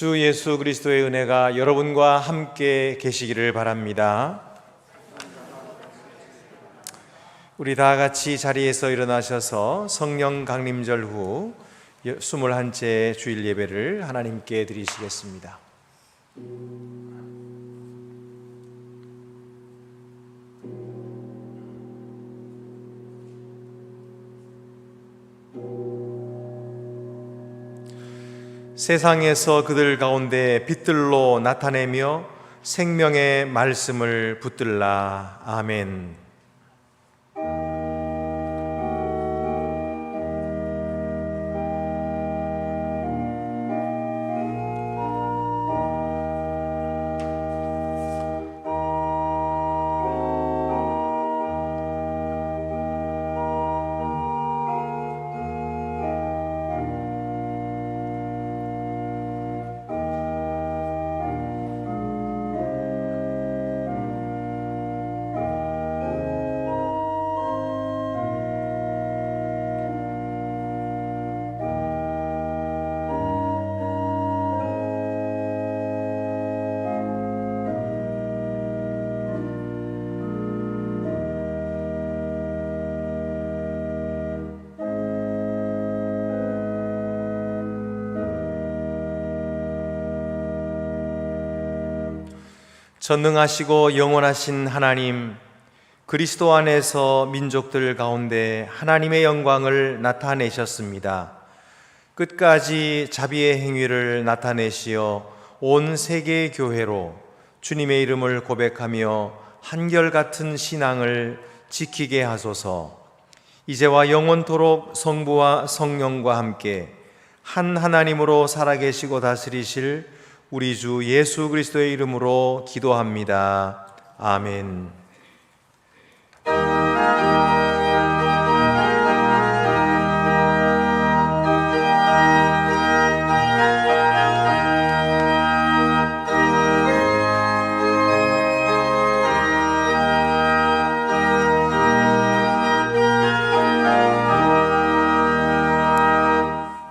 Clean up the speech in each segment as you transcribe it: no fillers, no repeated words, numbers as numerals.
주 예수 그리스도의 은혜가 여러분과 함께 계시기를 바랍니다. 우리 다 같이 자리에서 일어나셔서 성령 강림절 후 21째 주일 예배를 하나님께 드리시겠습니다. 세상에서 그들 가운데 빛들로 나타내며 생명의 말씀을 붙들라. 아멘. 전능하시고 영원하신 하나님, 그리스도 안에서 민족들 가운데 하나님의 영광을 나타내셨습니다. 끝까지 자비의 행위를 나타내시어 온 세계의 교회로 주님의 이름을 고백하며 한결같은 신앙을 지키게 하소서. 이제와 영원토록 성부와 성령과 함께 한 하나님으로 살아계시고 다스리실 우리 주 예수 그리스도의 이름으로 기도합니다. 아멘.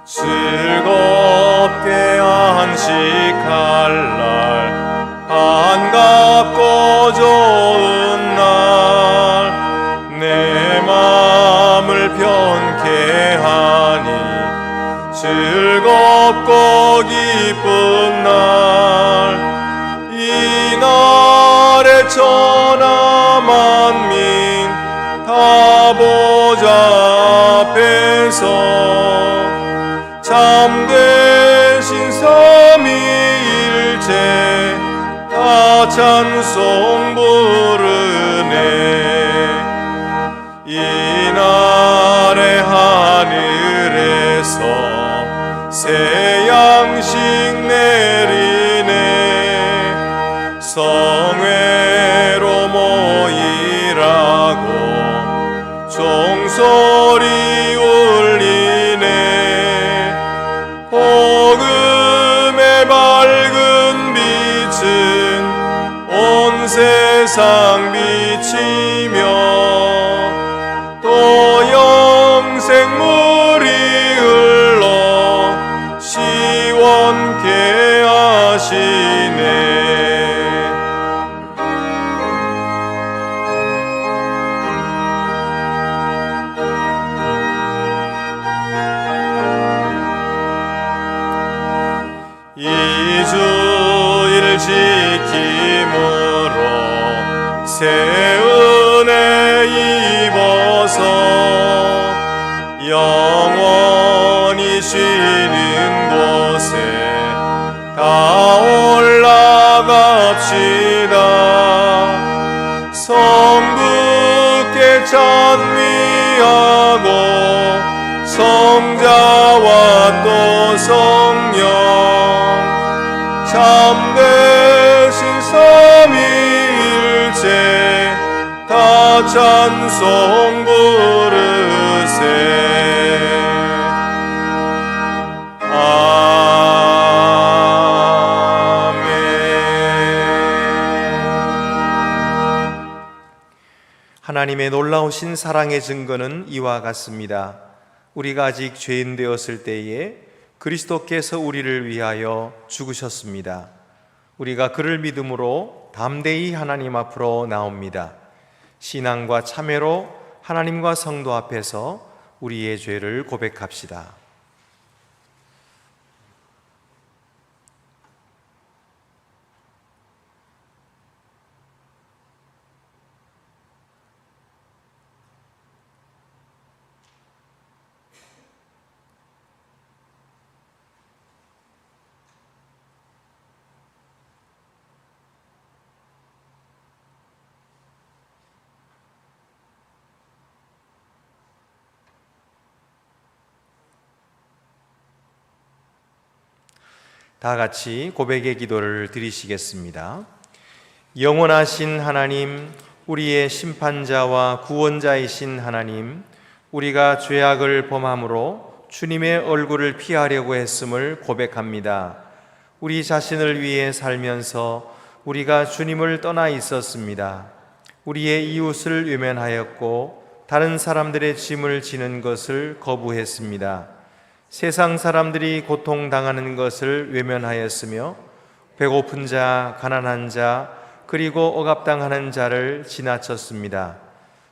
즐겁게 안식할 날, 반갑고 좋은 날, 내 마음을 편케 하니 즐겁고 기쁜 날, 이 날에 천하 만민 다 보좌 앞에서 참되신 삼위일체 다 찬송 부르네. 이날에 하늘에서 새 양식 내리네. 성회로 모이라고 종소리 복음의 밝은 빛은 온 세상 비치며 또 영생물이 흘러 시원케 하시네. 지킴으로 새 은혜 입어서 영원히 쉬는 곳에 다 올라갑시다. 성부께 찬미하고 성자와 또 성령 참되신 삼위일체 다 찬송 부르세. 아멘. 하나님의 놀라우신 사랑의 증거는 이와 같습니다. 우리가 아직 죄인 되었을 때에 그리스도께서 우리를 위하여 죽으셨습니다. 우리가 그를 믿음으로 담대히 하나님 앞으로 나옵니다. 신앙과 참회로 하나님과 성도 앞에서 우리의 죄를 고백합시다. 다 같이 고백의 기도를 드리시겠습니다. 영원하신 하나님, 우리의 심판자와 구원자이신 하나님, 우리가 죄악을 범함으로 주님의 얼굴을 피하려고 했음을 고백합니다. 우리 자신을 위해 살면서 우리가 주님을 떠나 있었습니다. 우리의 이웃을 외면하였고 다른 사람들의 짐을 지는 것을 거부했습니다. 세상 사람들이 고통당하는 것을 외면하였으며 배고픈 자, 가난한 자, 그리고 억압당하는 자를 지나쳤습니다.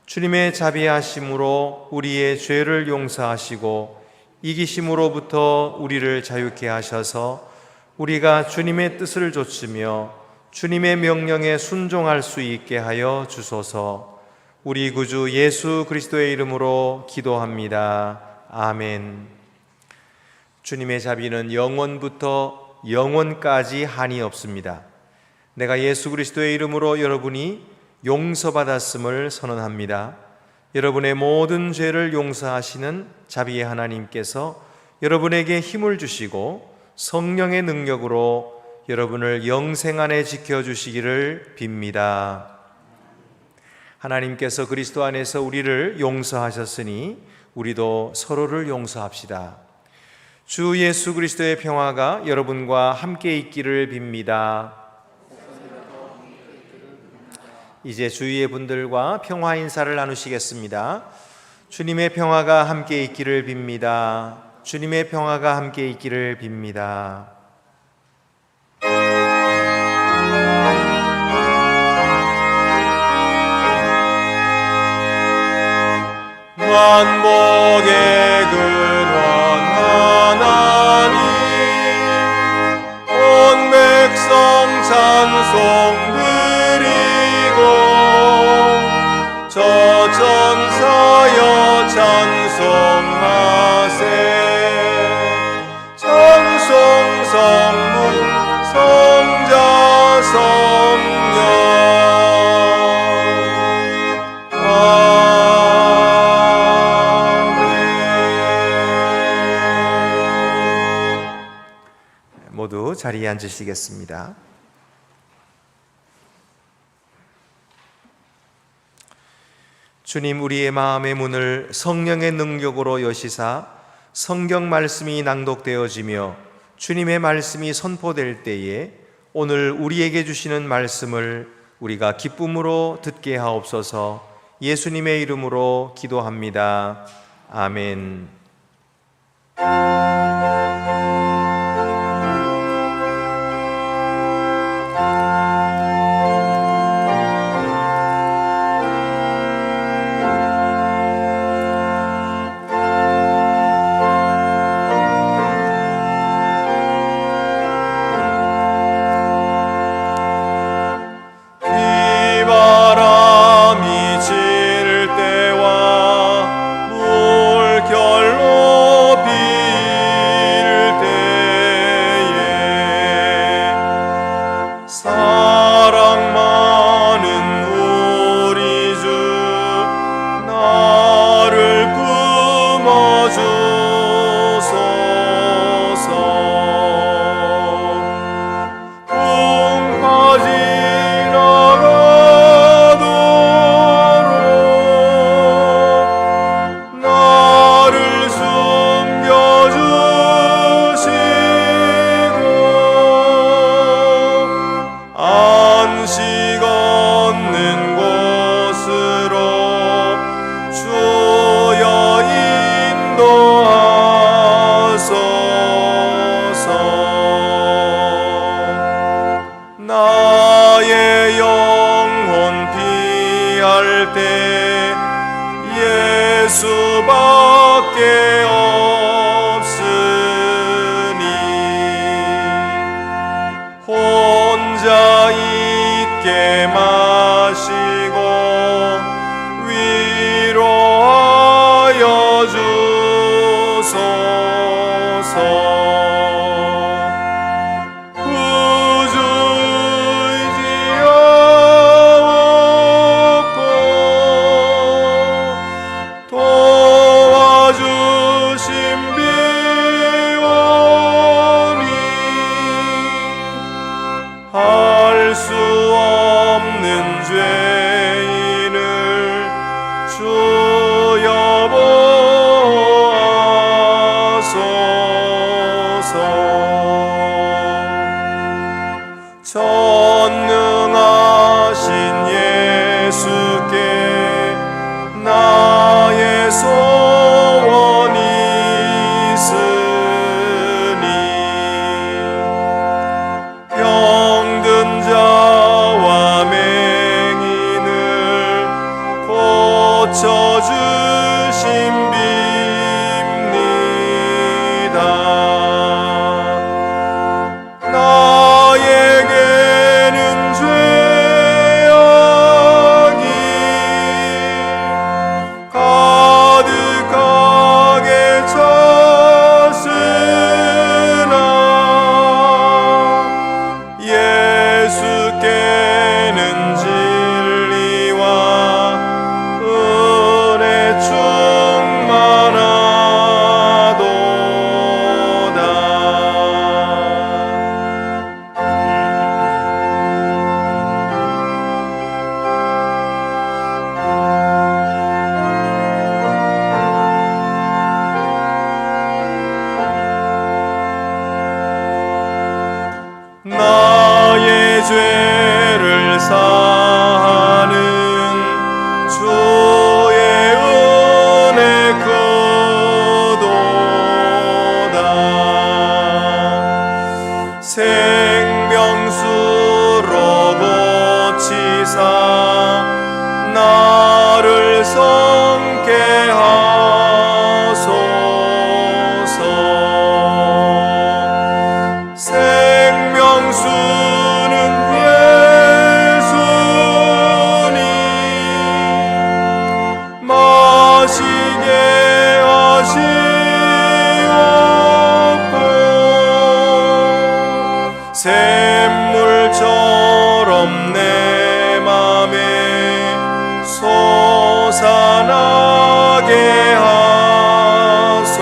주님의 자비하심으로 우리의 죄를 용서하시고 이기심으로부터 우리를 자유케 하셔서 우리가 주님의 뜻을 좇으며 주님의 명령에 순종할 수 있게 하여 주소서. 우리 구주 예수 그리스도의 이름으로 기도합니다. 아멘. 주님의 자비는 영원부터 영원까지 한이 없습니다. 내가 예수 그리스도의 이름으로 여러분이 용서받았음을 선언합니다. 여러분의 모든 죄를 용서하시는 자비의 하나님께서 여러분에게 힘을 주시고 성령의 능력으로 여러분을 영생 안에 지켜주시기를 빕니다. 하나님께서 그리스도 안에서 우리를 용서하셨으니 우리도 서로를 용서합시다. 주 예수 그리스도의 평화가 여러분과 함께 있기를 빕니다. 이제 주위의 분들과 평화 인사를 나누시겠습니다. 주님의 평화가 함께 있기를 빕니다. 주님의 평화가 함께 있기를 빕니다. 만복의 근원 하나님, 온 백성 찬송 드리고 저 천사여 찬송하세. 찬송 성부 성자 성령 모두 자리에 앉으시겠습니다. 주님, 우리의 마음의 문을 성령의 능력으로 여시사 성경 말씀이 낭독되어지며 주님의 말씀이 선포될 때에 오늘 우리에게 주시는 말씀을 우리가 기쁨으로 듣게 하옵소서. 예수님의 이름으로 기도합니다. 아멘. 물결로 비 때 예수밖에 없으니 혼자 있게 마시고 위로하여 주소서. 할 수 없는 죄인을 주여 보아소서. 전능하신 예수께 나의 소원이 있으니 병든 자와 맹인을 고쳐주심비입니다. 나에게는 죄악이 가득하게 찼으나 예수께는 진리와 은혜 충만하도다. 나의 죄를 사하는 주의 은혜 크도다. 생명수로 고치사 나를 성케 하소서. 생명수는 예수님 마시게 하시옵고 샘물처럼 내 맘에 솟아나게 하소서.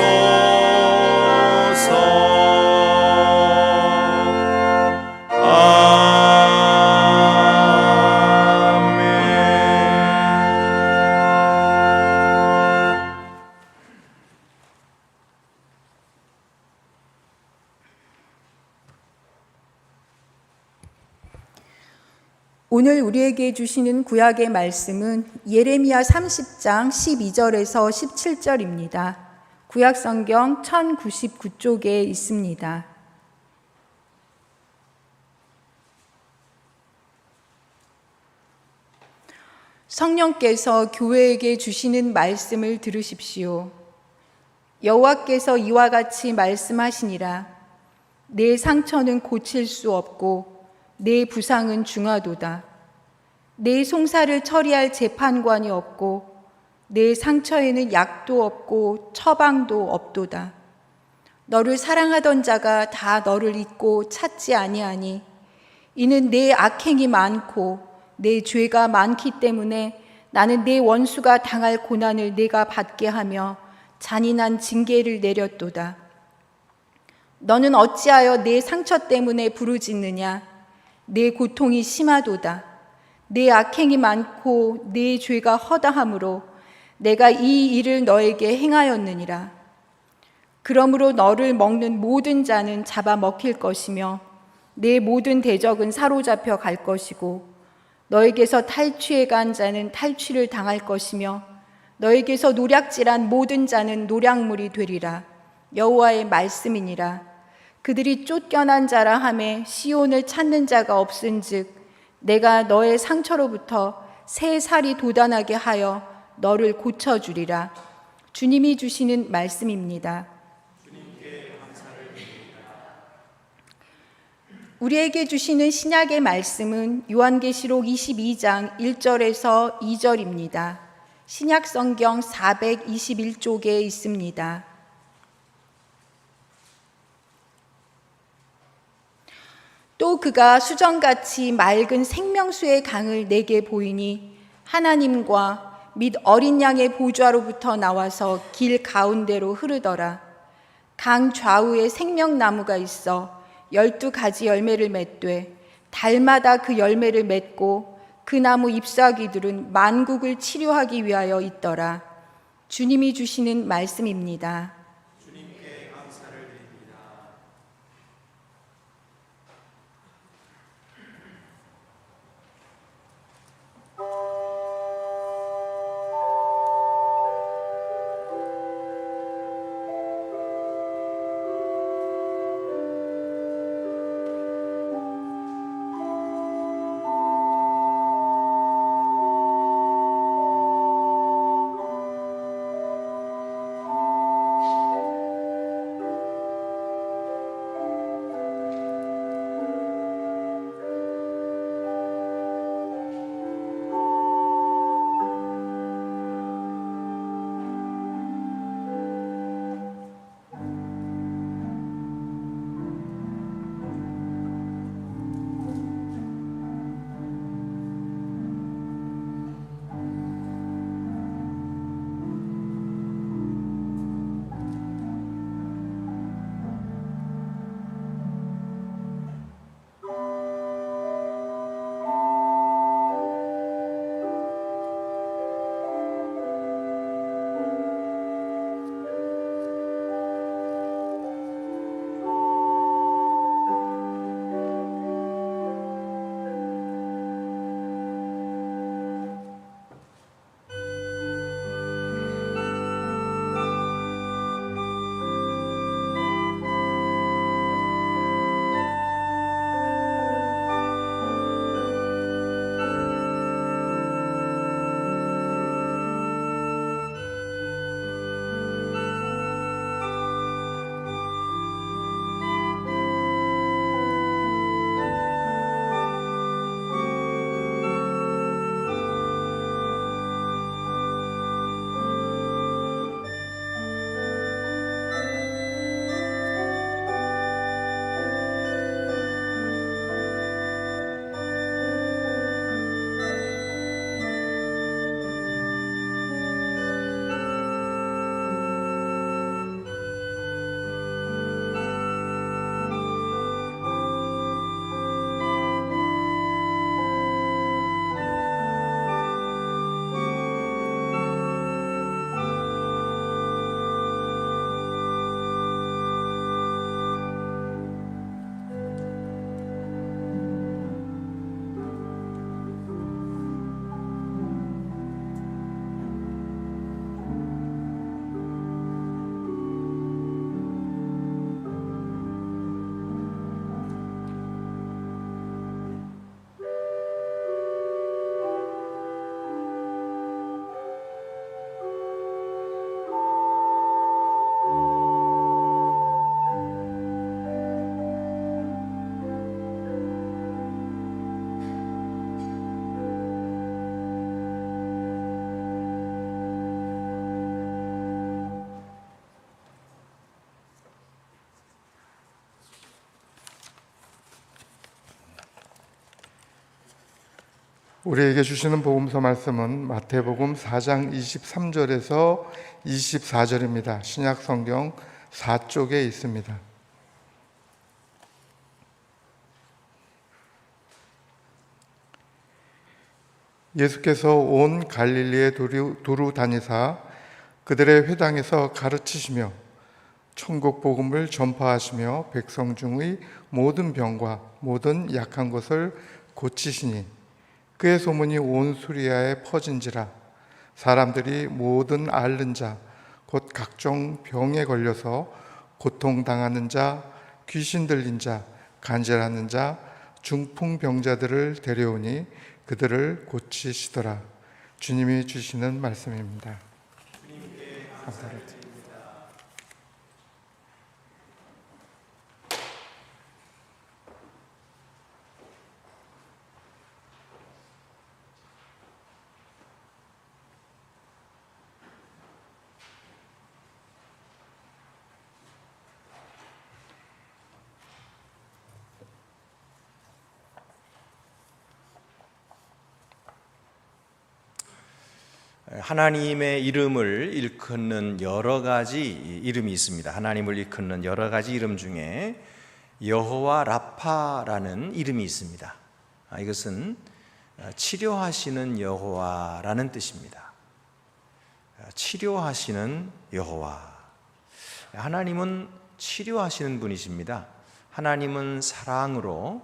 오늘 우리에게 주시는 구약의 말씀은 예레미야 30장 12절에서 17절입니다. 구약성경 1099쪽에 있습니다. 성령께서 교회에게 주시는 말씀을 들으십시오. 여호와께서 이와 같이 말씀하시니라. 내 상처는 고칠 수 없고 내 부상은 중하도다. 내 송사를 처리할 재판관이 없고 내 상처에는 약도 없고 처방도 없도다. 너를 사랑하던 자가 다 너를 잊고 찾지 아니하니 이는 내 악행이 많고 내 죄가 많기 때문에 나는 내 원수가 당할 고난을 내가 받게 하며 잔인한 징계를 내렸도다. 너는 어찌하여 내 상처 때문에 부르짖느냐? 내 고통이 심하도다. 내 악행이 많고 내 죄가 허다함으로 내가 이 일을 너에게 행하였느니라. 그러므로 너를 먹는 모든 자는 잡아먹힐 것이며 내 모든 대적은 사로잡혀 갈 것이고 너에게서 탈취해 간 자는 탈취를 당할 것이며 너에게서 노략질한 모든 자는 노략물이 되리라. 여호와의 말씀이니라. 그들이 쫓겨난 자라 하매 시온을 찾는 자가 없은즉 내가 너의 상처로부터 새 살이 돋아나게 하여 너를 고쳐주리라. 주님이 주시는 말씀입니다. 우리에게 주시는 신약의 말씀은 요한계시록 22장 1절에서 2절입니다. 신약 성경 421쪽에 있습니다. 또 그가 수정같이 맑은 생명수의 강을 내게 보이니 하나님과 및 어린 양의 보좌로부터 나와서 길 가운데로 흐르더라. 강 좌우에 생명나무가 있어 12가지 열매를 맺되 달마다 그 열매를 맺고 그 나무 잎사귀들은 만국을 치료하기 위하여 있더라. 주님이 주시는 말씀입니다. 주님께 감사를 드립니다. 우리에게 주시는 복음서 말씀은 마태복음 4장 23절에서 24절입니다. 신약 성경 4쪽에 있습니다. 예수께서 온 갈릴리에 두루 다니사 그들의 회당에서 가르치시며 천국 복음을 전파하시며 백성 중의 모든 병과 모든 약한 것을 고치시니 그의 소문이 온 수리아에 퍼진지라. 사람들이 모든 앓는 자 곧 각종 병에 걸려서 고통당하는 자, 귀신 들린 자, 간질하는 자, 중풍병자들을 데려오니 그들을 고치시더라. 주님이 주시는 말씀입니다. 감사합니다. 하나님의 이름을 일컫는 여러 가지 이름이 있습니다. 하나님을 일컫는 여러 가지 이름 중에 여호와 라파라는 이름이 있습니다. 이것은 치료하시는 여호와라는 뜻입니다. 치료하시는 여호와. 하나님은 치료하시는 분이십니다. 하나님은 사랑으로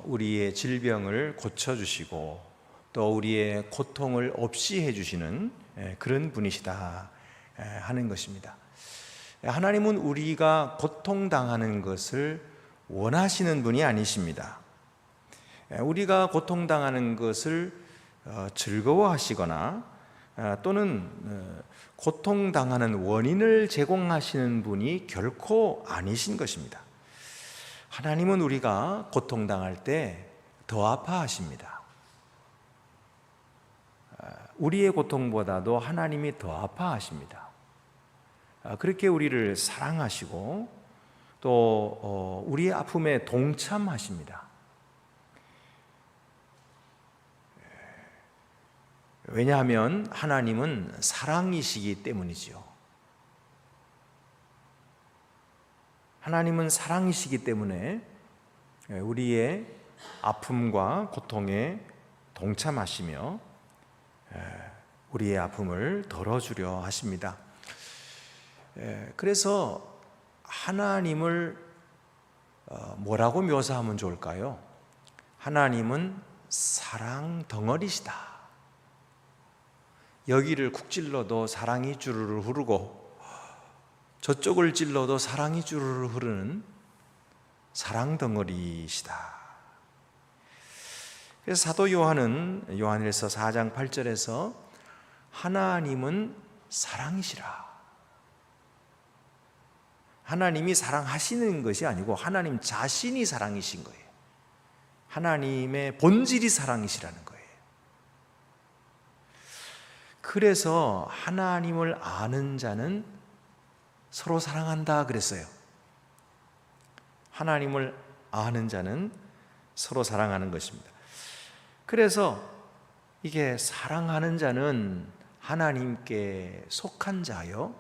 우리의 질병을 고쳐주시고 또 우리의 고통을 없이 해주시는 그런 분이시다 하는 것입니다. 하나님은 우리가 고통당하는 것을 원하시는 분이 아니십니다. 우리가 고통당하는 것을 즐거워하시거나 또는 고통당하는 원인을 제공하시는 분이 결코 아니신 것입니다. 하나님은 우리가 고통당할 때 더 아파하십니다. 우리의 고통보다도 하나님이 더 아파하십니다. 그렇게 우리를 사랑하시고 또 우리의 아픔에 동참하십니다. 왜냐하면 하나님은 사랑이시기 때문이지요. 하나님은 사랑이시기 때문에 우리의 아픔과 고통에 동참하시며 우리의 아픔을 덜어주려 하십니다. 그래서 하나님을 뭐라고 묘사하면 좋을까요? 하나님은 사랑 덩어리시다. 여기를 쿡 찔러도 사랑이 주르르 흐르고 저쪽을 찔러도 사랑이 주르르 흐르는 사랑 덩어리시다. 그래서 사도 요한은 요한일서 4장 8절에서 하나님은 사랑이시라. 하나님이 사랑하시는 것이 아니고 하나님 자신이 사랑이신 거예요. 하나님의 본질이 사랑이시라는 거예요. 그래서 하나님을 아는 자는 서로 사랑한다 그랬어요. 하나님을 아는 자는 서로 사랑하는 것입니다. 그래서 이게 사랑하는 자는 하나님께 속한 자요,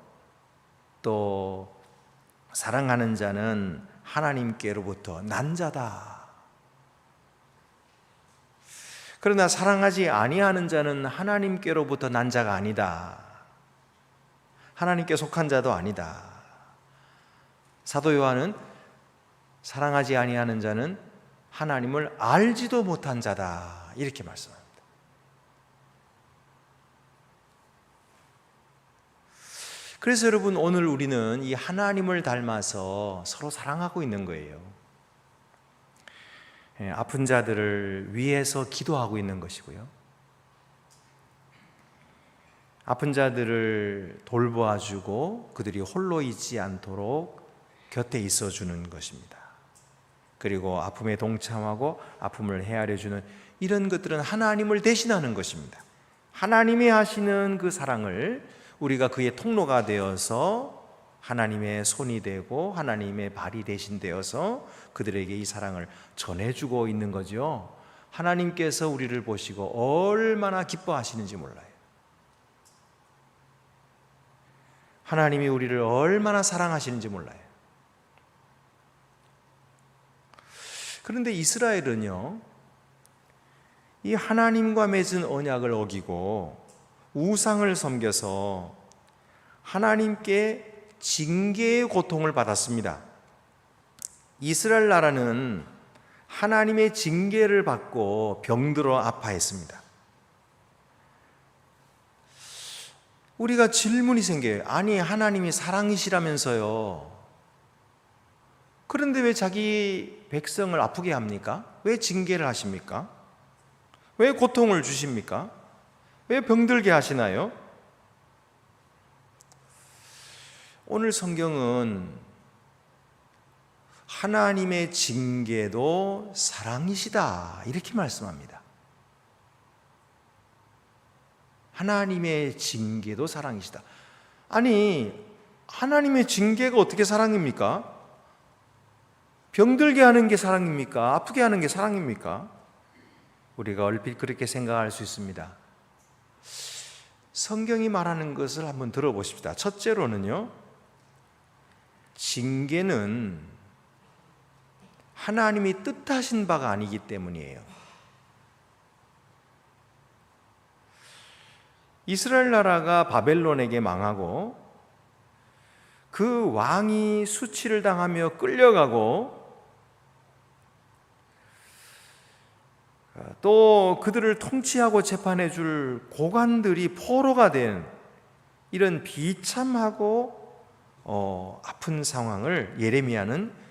또 사랑하는 자는 하나님께로부터 난 자다. 그러나 사랑하지 아니하는 자는 하나님께로부터 난 자가 아니다. 하나님께 속한 자도 아니다. 사도 요한은 사랑하지 아니하는 자는 하나님을 알지도 못한 자다 이렇게 말씀합니다. 그래서 여러분, 오늘 우리는 이 하나님을 닮아서 서로 사랑하고 있는 거예요. 아픈 자들을 위해서 기도하고 있는 것이고요, 아픈 자들을 돌보아주고 그들이 홀로 있지 않도록 곁에 있어주는 것입니다. 그리고 아픔에 동참하고 아픔을 헤아려주는 이런 것들은 하나님을 대신하는 것입니다. 하나님이 하시는 그 사랑을 우리가 그의 통로가 되어서 하나님의 손이 되고 하나님의 발이 대신 되어서 그들에게 이 사랑을 전해주고 있는 거죠. 하나님께서 우리를 보시고 얼마나 기뻐하시는지 몰라요. 하나님이 우리를 얼마나 사랑하시는지 몰라요. 그런데 이스라엘은요, 이 하나님과 맺은 언약을 어기고 우상을 섬겨서 하나님께 징계의 고통을 받았습니다. 이스라엘 나라는 하나님의 징계를 받고 병들어 아파했습니다. 우리가 질문이 생겨요. 아니, 하나님이 사랑이시라면서요. 그런데 왜 자기 백성을 아프게 합니까? 왜 징계를 하십니까? 왜 고통을 주십니까? 왜 병들게 하시나요? 오늘 성경은 하나님의 징계도 사랑이시다 이렇게 말씀합니다. 하나님의 징계도 사랑이시다. 아니, 하나님의 징계가 어떻게 사랑입니까? 병들게 하는 게 사랑입니까? 아프게 하는 게 사랑입니까? 우리가 얼핏 그렇게 생각할 수 있습니다. 성경이 말하는 것을 한번 들어보십시다. 첫째로는요, 징계는 하나님이 뜻하신 바가 아니기 때문이에요. 이스라엘 나라가 바벨론에게 망하고 그 왕이 수치를 당하며 끌려가고 또 그들을 통치하고 재판해 줄 고관들이 포로가 된 이런 비참하고 아픈 상황을 예레미야는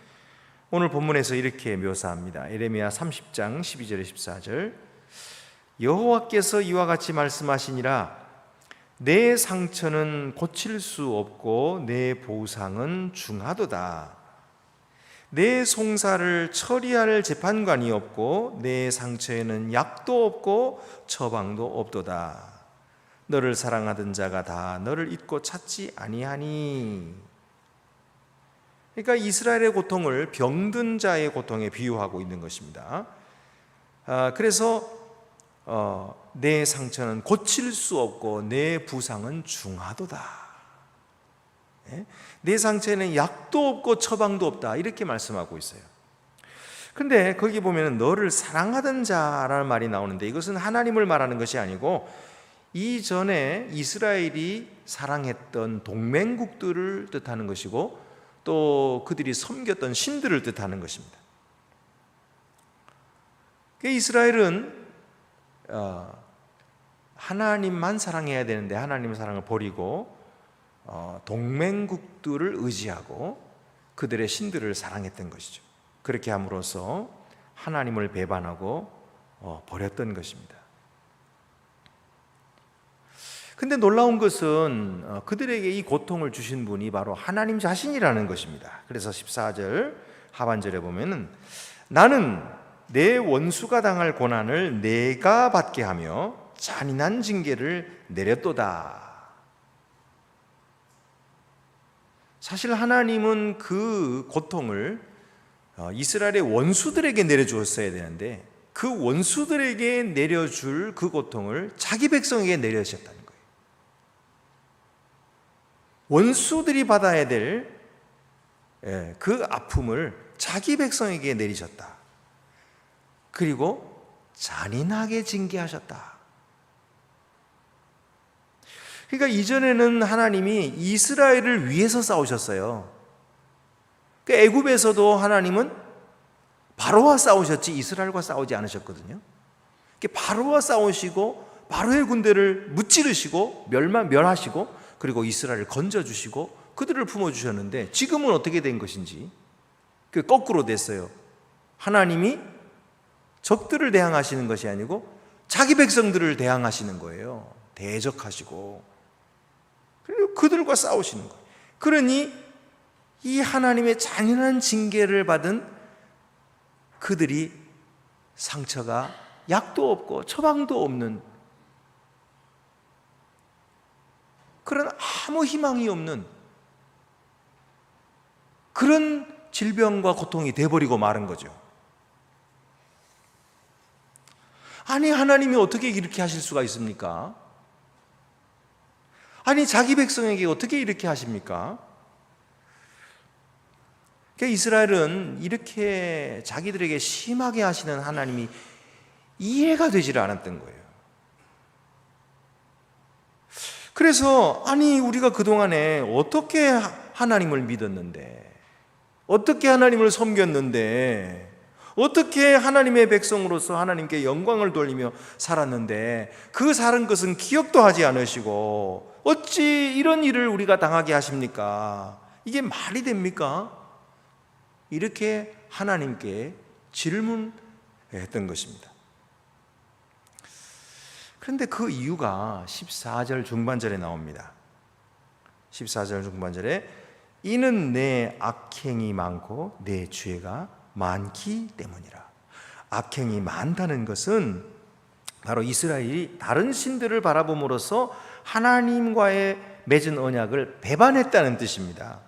오늘 본문에서 이렇게 묘사합니다. 예레미야 30장 12절에 14절, 여호와께서 이와 같이 말씀하시니라, 내 상처는 고칠 수 없고 내 보상은 중하도다. 내 송사를 처리할 재판관이 없고 내 상처에는 약도 없고 처방도 없도다. 너를 사랑하던 자가 다 너를 잊고 찾지 아니하니. 그러니까 이스라엘의 고통을 병든 자의 고통에 비유하고 있는 것입니다. 그래서 내 상처는 고칠 수 없고 내 부상은 중하도다. 내 상처에는 약도 없고 처방도 없다 이렇게 말씀하고 있어요. 근데 거기 보면 너를 사랑하던 자라는 말이 나오는데 이것은 하나님을 말하는 것이 아니고 이전에 이스라엘이 사랑했던 동맹국들을 뜻하는 것이고 또 그들이 섬겼던 신들을 뜻하는 것입니다. 이스라엘은 하나님만 사랑해야 되는데 하나님의 사랑을 버리고 동맹국들을 의지하고 그들의 신들을 사랑했던 것이죠. 그렇게 함으로써 하나님을 배반하고 버렸던 것입니다. 근데 놀라운 것은 그들에게 이 고통을 주신 분이 바로 하나님 자신이라는 것입니다. 그래서 14절 하반절에 보면은 나는 내 원수가 당할 고난을 내가 받게 하며 잔인한 징계를 내렸도다. 사실 하나님은 그 고통을 이스라엘의 원수들에게 내려주었어야 되는데 그 원수들에게 내려줄 그 고통을 자기 백성에게 내려주셨다는 거예요. 원수들이 받아야 될 그 아픔을 자기 백성에게 내리셨다. 그리고 잔인하게 징계하셨다. 그러니까 이전에는 하나님이 이스라엘을 위해서 싸우셨어요. 애굽에서도 하나님은 바로와 싸우셨지 이스라엘과 싸우지 않으셨거든요. 바로와 싸우시고 바로의 군대를 무찌르시고 멸하시고 그리고 이스라엘을 건져주시고 그들을 품어주셨는데 지금은 어떻게 된 것인지 거꾸로 됐어요. 하나님이 적들을 대항하시는 것이 아니고 자기 백성들을 대항하시는 거예요. 대적하시고 그리고 그들과 싸우시는 거예요. 그러니 이 하나님의 잔인한 징계를 받은 그들이 상처가 약도 없고 처방도 없는 그런 아무 희망이 없는 그런 질병과 고통이 돼버리고 마른 거죠. 아니 하나님이 어떻게 이렇게 하실 수가 있습니까? 아니 자기 백성에게 어떻게 이렇게 하십니까? 이스라엘은 이렇게 자기들에게 심하게 하시는 하나님이 이해가 되질 않았던 거예요. 그래서 아니 우리가 그동안에 어떻게 하나님을 믿었는데 어떻게 하나님을 섬겼는데 어떻게 하나님의 백성으로서 하나님께 영광을 돌리며 살았는데 그 살은 것은 기억도 하지 않으시고 어찌 이런 일을 우리가 당하게 하십니까? 이게 말이 됩니까? 이렇게 하나님께 질문했던 것입니다. 그런데 그 이유가 14절 중반절에 나옵니다. 14절 중반절에 이는 내 악행이 많고 내 죄가 많기 때문이라. 악행이 많다는 것은 바로 이스라엘이 다른 신들을 바라봄으로써 하나님과의 맺은 언약을 배반했다는 뜻입니다.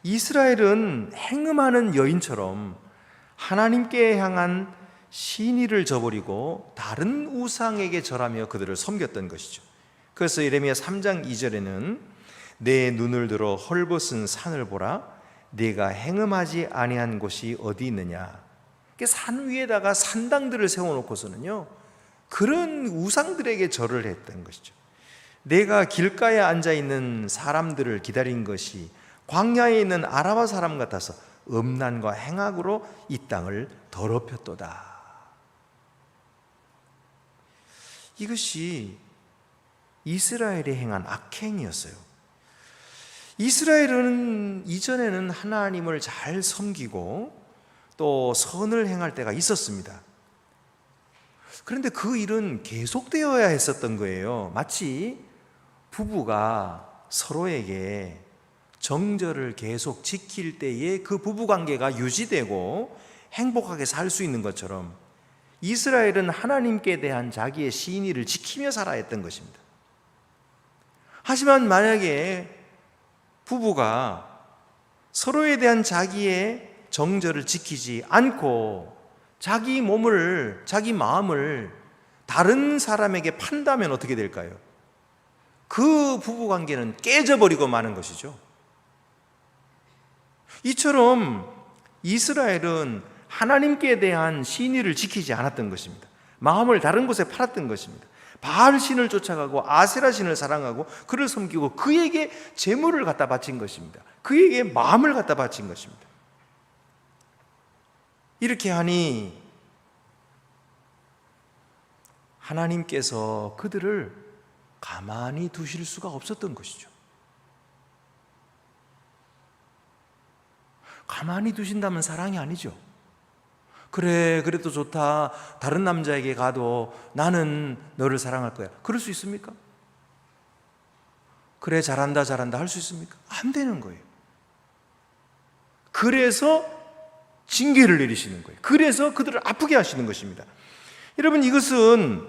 이스라엘은 행음하는 여인처럼 하나님께 향한 신의를 저버리고 다른 우상에게 절하며 그들을 섬겼던 것이죠. 그래서 예레미야 3장 2절에는 내 눈을 들어 헐벗은 산을 보라, 네가 행음하지 아니한 곳이 어디 있느냐. 산 위에다가 산당들을 세워놓고서는요, 그런 우상들에게 절을 했던 것이죠. 내가 길가에 앉아있는 사람들을 기다린 것이 광야에 있는 아라바 사람 같아서 음란과 행악으로 이 땅을 더럽혔도다. 이것이 이스라엘이 행한 악행이었어요. 이스라엘은 이전에는 하나님을 잘 섬기고 또 선을 행할 때가 있었습니다. 그런데 그 일은 계속되어야 했었던 거예요. 마치 부부가 서로에게 정절을 계속 지킬 때에 그 부부관계가 유지되고 행복하게 살 수 있는 것처럼 이스라엘은 하나님께 대한 자기의 신의를 지키며 살아야 했던 것입니다. 하지만 만약에 부부가 서로에 대한 자기의 정절을 지키지 않고 자기 몸을, 자기 마음을 다른 사람에게 판다면 어떻게 될까요? 그 부부관계는 깨져버리고 마는 것이죠. 이처럼 이스라엘은 하나님께 대한 신의를 지키지 않았던 것입니다. 마음을 다른 곳에 팔았던 것입니다. 바알 신을 쫓아가고 아세라 신을 사랑하고 그를 섬기고 그에게 재물을 갖다 바친 것입니다. 그에게 마음을 갖다 바친 것입니다. 이렇게 하니 하나님께서 그들을 가만히 두실 수가 없었던 것이죠. 가만히 두신다면 사랑이 아니죠. 그래, 그래도 좋다. 다른 남자에게 가도 나는 너를 사랑할 거야. 그럴 수 있습니까? 그래, 잘한다, 잘한다 할 수 있습니까? 안 되는 거예요. 그래서 징계를 내리시는 거예요. 그래서 그들을 아프게 하시는 것입니다. 여러분, 이것은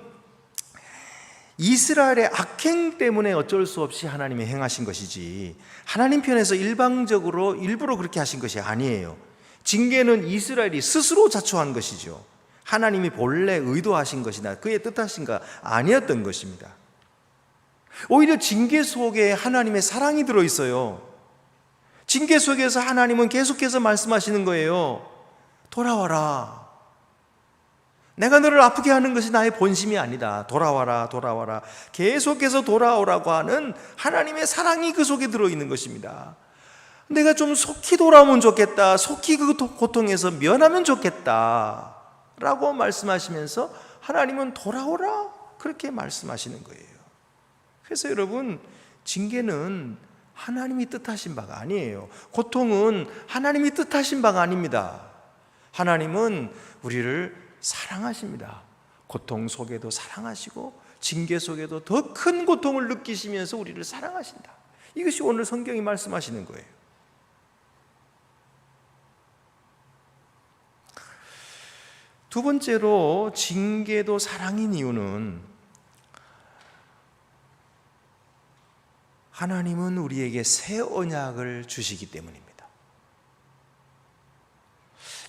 이스라엘의 악행 때문에 어쩔 수 없이 하나님이 행하신 것이지 하나님 편에서 일방적으로 일부러 그렇게 하신 것이 아니에요. 징계는 이스라엘이 스스로 자초한 것이죠. 하나님이 본래 의도하신 것이나 그의 뜻하신가 아니었던 것입니다. 오히려 징계 속에 하나님의 사랑이 들어있어요. 징계 속에서 하나님은 계속해서 말씀하시는 거예요. 돌아와라. 내가 너를 아프게 하는 것이 나의 본심이 아니다. 돌아와라, 돌아와라. 계속해서 돌아오라고 하는 하나님의 사랑이 그 속에 들어있는 것입니다. 내가 좀 속히 돌아오면 좋겠다. 속히 그 고통에서 면하면 좋겠다. 라고 말씀하시면서 하나님은 돌아오라. 그렇게 말씀하시는 거예요. 그래서 여러분, 징계는 하나님이 뜻하신 바가 아니에요. 고통은 하나님이 뜻하신 바가 아닙니다. 하나님은 우리를 사랑하십니다. 고통 속에도 사랑하시고 징계 속에도 더 큰 고통을 느끼시면서 우리를 사랑하신다. 이것이 오늘 성경이 말씀하시는 거예요. 두 번째로 징계도 사랑인 이유는 하나님은 우리에게 새 언약을 주시기 때문입니다.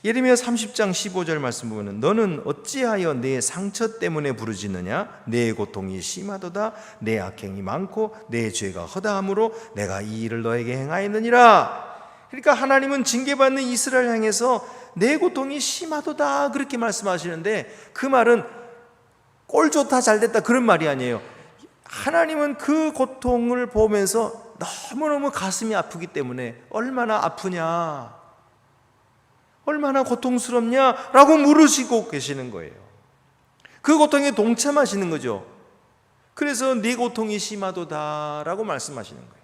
예레미야 30장 15절 말씀 보면 너는 어찌하여 내 상처 때문에 부르짖느냐 내 고통이 심하도다 내 악행이 많고 내 죄가 허다함으로 내가 이 일을 너에게 행하였느니라. 그러니까 하나님은 징계받는 이스라엘 향해서 내 고통이 심하도다 그렇게 말씀하시는데 그 말은 꼴 좋다 잘됐다 그런 말이 아니에요. 하나님은 그 고통을 보면서 너무너무 가슴이 아프기 때문에 얼마나 아프냐 얼마나 고통스럽냐라고 물으시고 계시는 거예요. 그 고통에 동참하시는 거죠. 그래서 네 고통이 심하도다라고 말씀하시는 거예요.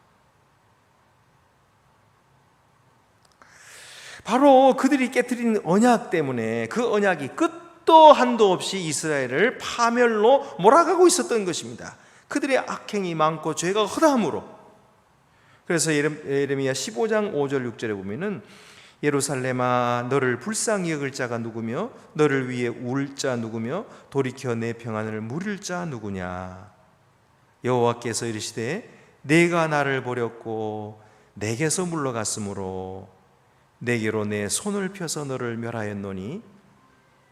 바로 그들이 깨트린 언약 때문에 그 언약이 끝도 한도 없이 이스라엘을 파멸로 몰아가고 있었던 것입니다. 그들의 악행이 많고 죄가 허다함으로. 그래서 예레미야 15장 5절 6절에 보면은 예루살렘아 너를 불쌍히 여길 자가 누구며 너를 위해 울 자 누구며 돌이켜 내 평안을 물을 자 누구냐. 여호와께서 이르시되 내가 나를 버렸고 내게서 물러갔으므로 내게로 내 손을 펴서 너를 멸하였노니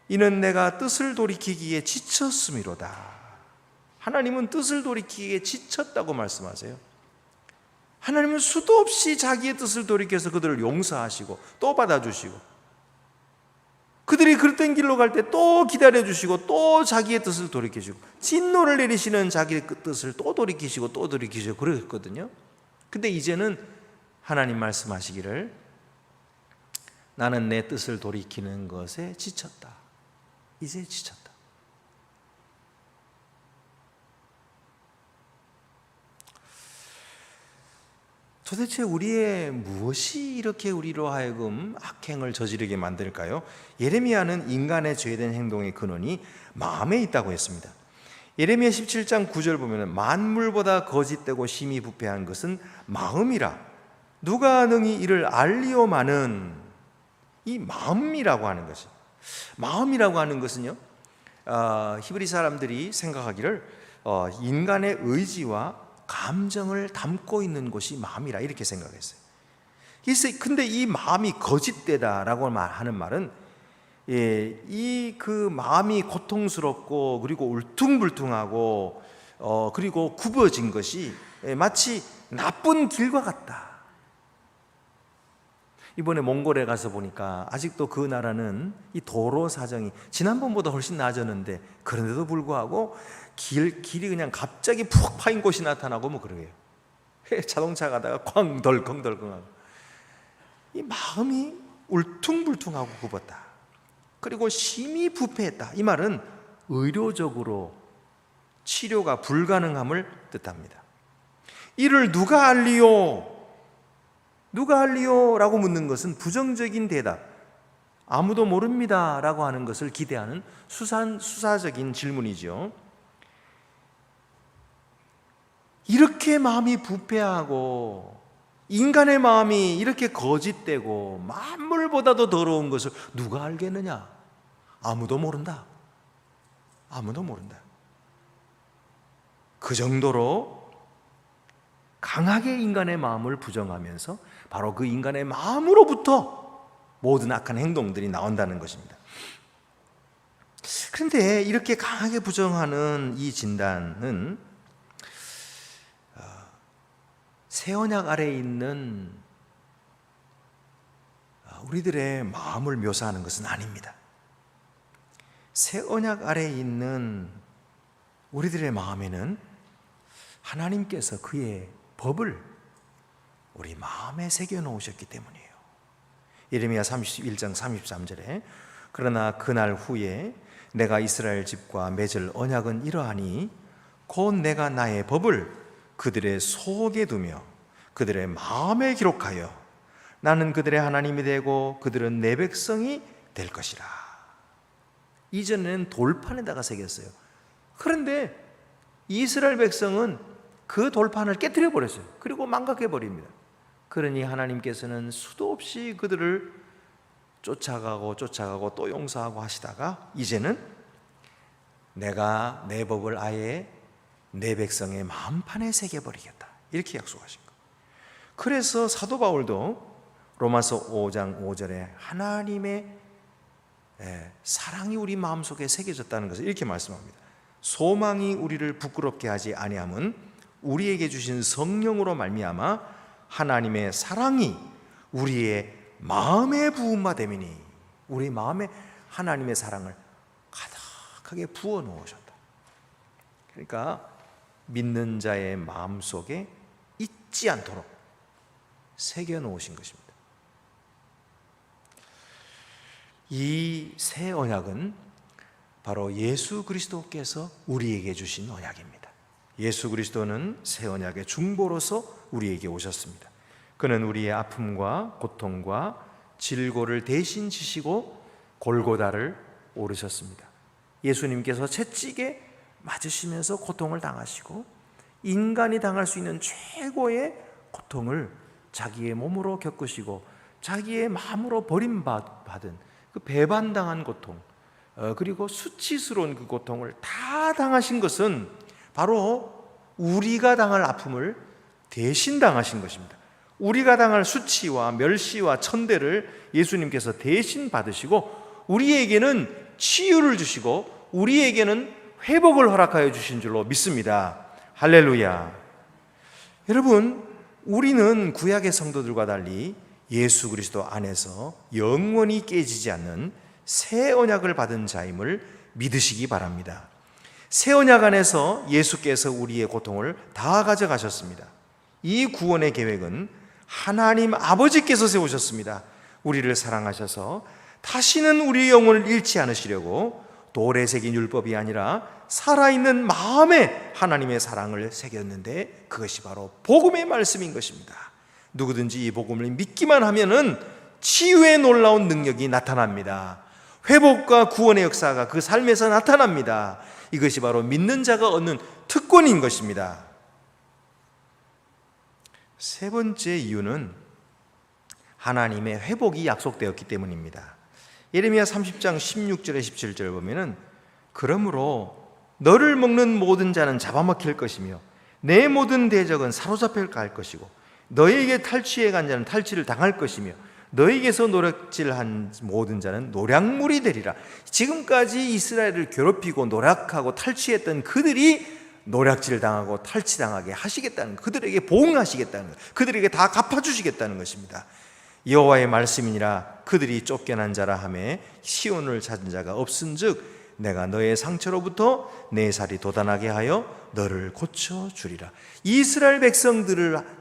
이는 내가 뜻을 돌이키기에 지쳤음이로다. 하나님은 뜻을 돌이키기에 지쳤다고 말씀하세요. 하나님은 수도 없이 자기의 뜻을 돌이켜서 그들을 용서하시고 또 받아주시고, 그들이 그릇된 길로 갈 때 또 기다려주시고 또 자기의 뜻을 돌이키시고, 진노를 내리시는 자기의 뜻을 또 돌이키시고 또 돌이키시고 그랬거든요. 근데 이제는 하나님 말씀하시기를 나는 내 뜻을 돌이키는 것에 지쳤다. 이제 지쳤다. 도대체 우리의 무엇이 이렇게 우리로 하여금 악행을 저지르게 만들까요? 예레미야는 인간의 죄된 행동의 근원이 마음에 있다고 했습니다. 예레미야 17장 9절 보면 만물보다 거짓되고 심히 부패한 것은 마음이라 누가 능히 이를 알리오마는, 이 마음이라고 하는 것이, 마음이라고 하는 것은요, 히브리 사람들이 생각하기를 인간의 의지와 감정을 담고 있는 곳이 마음이라 이렇게 생각했어요. 근데 이 마음이 거짓되다라고 하는 말은 이 그 마음이 고통스럽고 그리고 울퉁불퉁하고 그리고 굽어진 것이 마치 나쁜 길과 같다. 이번에 몽골에 가서 보니까 아직도 그 나라는 이 도로 사정이 지난번보다 훨씬 나아졌는데, 그런데도 불구하고 길이 그냥 갑자기 푹 파인 곳이 나타나고 뭐 그러게요. 자동차 가다가 쾅 덜컹덜컹하고, 이 마음이 울퉁불퉁하고 굽었다. 그리고 심히 부패했다. 이 말은 의료적으로 치료가 불가능함을 뜻합니다. 이를 누가 알리요? 누가 알리요? 라고 묻는 것은 부정적인 대답, 아무도 모릅니다 라고 하는 것을 기대하는 수사적인 질문이죠. 이렇게 마음이 부패하고 인간의 마음이 이렇게 거짓되고 만물보다도 더러운 것을 누가 알겠느냐? 아무도 모른다. 아무도 모른다. 그 정도로 강하게 인간의 마음을 부정하면서 바로 그 인간의 마음으로부터 모든 악한 행동들이 나온다는 것입니다. 그런데 이렇게 강하게 부정하는 이 진단은 새 언약 아래에 있는 우리들의 마음을 묘사하는 것은 아닙니다. 새 언약 아래에 있는 우리들의 마음에는 하나님께서 그의 법을 우리 마음에 새겨 놓으셨기 때문이에요. 예레미야 31장 33절에 그러나 그날 후에 내가 이스라엘 집과 맺을 언약은 이러하니 곧 내가 나의 법을 그들의 속에 두며 그들의 마음에 기록하여 나는 그들의 하나님이 되고 그들은 내 백성이 될 것이라. 이전에는 돌판에다가 새겼어요. 그런데 이스라엘 백성은 그 돌판을 깨뜨려 버렸어요. 그리고 망각해 버립니다. 그러니 하나님께서는 수도 없이 그들을 쫓아가고 또 용서하고 하시다가 이제는 내가 내 법을 아예 내 백성의 마음판에 새겨버리겠다, 이렇게 약속하신 거예요. 그래서 사도 바울도 로마서 5장 5절에 하나님의 사랑이 우리 마음속에 새겨졌다는 것을 이렇게 말씀합니다. 소망이 우리를 부끄럽게 하지 아니함은 우리에게 주신 성령으로 말미암아 하나님의 사랑이 우리의 마음에 부음하됨이니, 우리 마음에 하나님의 사랑을 가득하게 부어 놓으셨다. 그러니까 믿는 자의 마음속에 잊지 않도록 새겨 놓으신 것입니다. 이 새 언약은 바로 예수 그리스도께서 우리에게 주신 언약입니다. 예수 그리스도는 새 언약의 중보로서 우리에게 오셨습니다. 그는 우리의 아픔과 고통과 질고를 대신 지시고 골고다를 오르셨습니다. 예수님께서 채찍에 맞으시면서 고통을 당하시고 인간이 당할 수 있는 최고의 고통을 자기의 몸으로 겪으시고 자기의 마음으로 버림받은 그 배반당한 고통, 그리고 수치스러운 그 고통을 다 당하신 것은 바로 우리가 당할 아픔을 대신 당하신 것입니다. 우리가 당할 수치와 멸시와 천대를 예수님께서 대신 받으시고 우리에게는 치유를 주시고 우리에게는 회복을 허락하여 주신 줄로 믿습니다. 할렐루야. 여러분, 우리는 구약의 성도들과 달리 예수 그리스도 안에서 영원히 깨지지 않는 새 언약을 받은 자임을 믿으시기 바랍니다. 새 언약 안에서 예수께서 우리의 고통을 다 가져가셨습니다. 이 구원의 계획은 하나님 아버지께서 세우셨습니다. 우리를 사랑하셔서 다시는 우리의 영혼을 잃지 않으시려고 돌에 새긴 율법이 아니라 살아있는 마음에 하나님의 사랑을 새겼는데 그것이 바로 복음의 말씀인 것입니다. 누구든지 이 복음을 믿기만 하면은 치유의 놀라운 능력이 나타납니다. 회복과 구원의 역사가 그 삶에서 나타납니다. 이것이 바로 믿는 자가 얻는 특권인 것입니다. 세 번째 이유는 하나님의 회복이 약속되었기 때문입니다. 예레미야 30장 16절에 17절을 보면은 그러므로 너를 먹는 모든 자는 잡아먹힐 것이며 내 모든 대적은 사로잡혀 갈 것이고 너에게 탈취해 간 자는 탈취를 당할 것이며 너에게서 노략질한 모든 자는 노략물이 되리라. 지금까지 이스라엘을 괴롭히고 노략하고 탈취했던 그들이 노략질 당하고 탈취당하게 하시겠다는, 그들에게 보응하시겠다는 것, 그들에게 다 갚아주시겠다는 것입니다. 여호와의 말씀이니라 그들이 쫓겨난 자라 하매 시온을 찾은 자가 없은즉 내가 너의 상처로부터 내 살이 돋아나게 하여 너를 고쳐주리라. 이스라엘 백성들을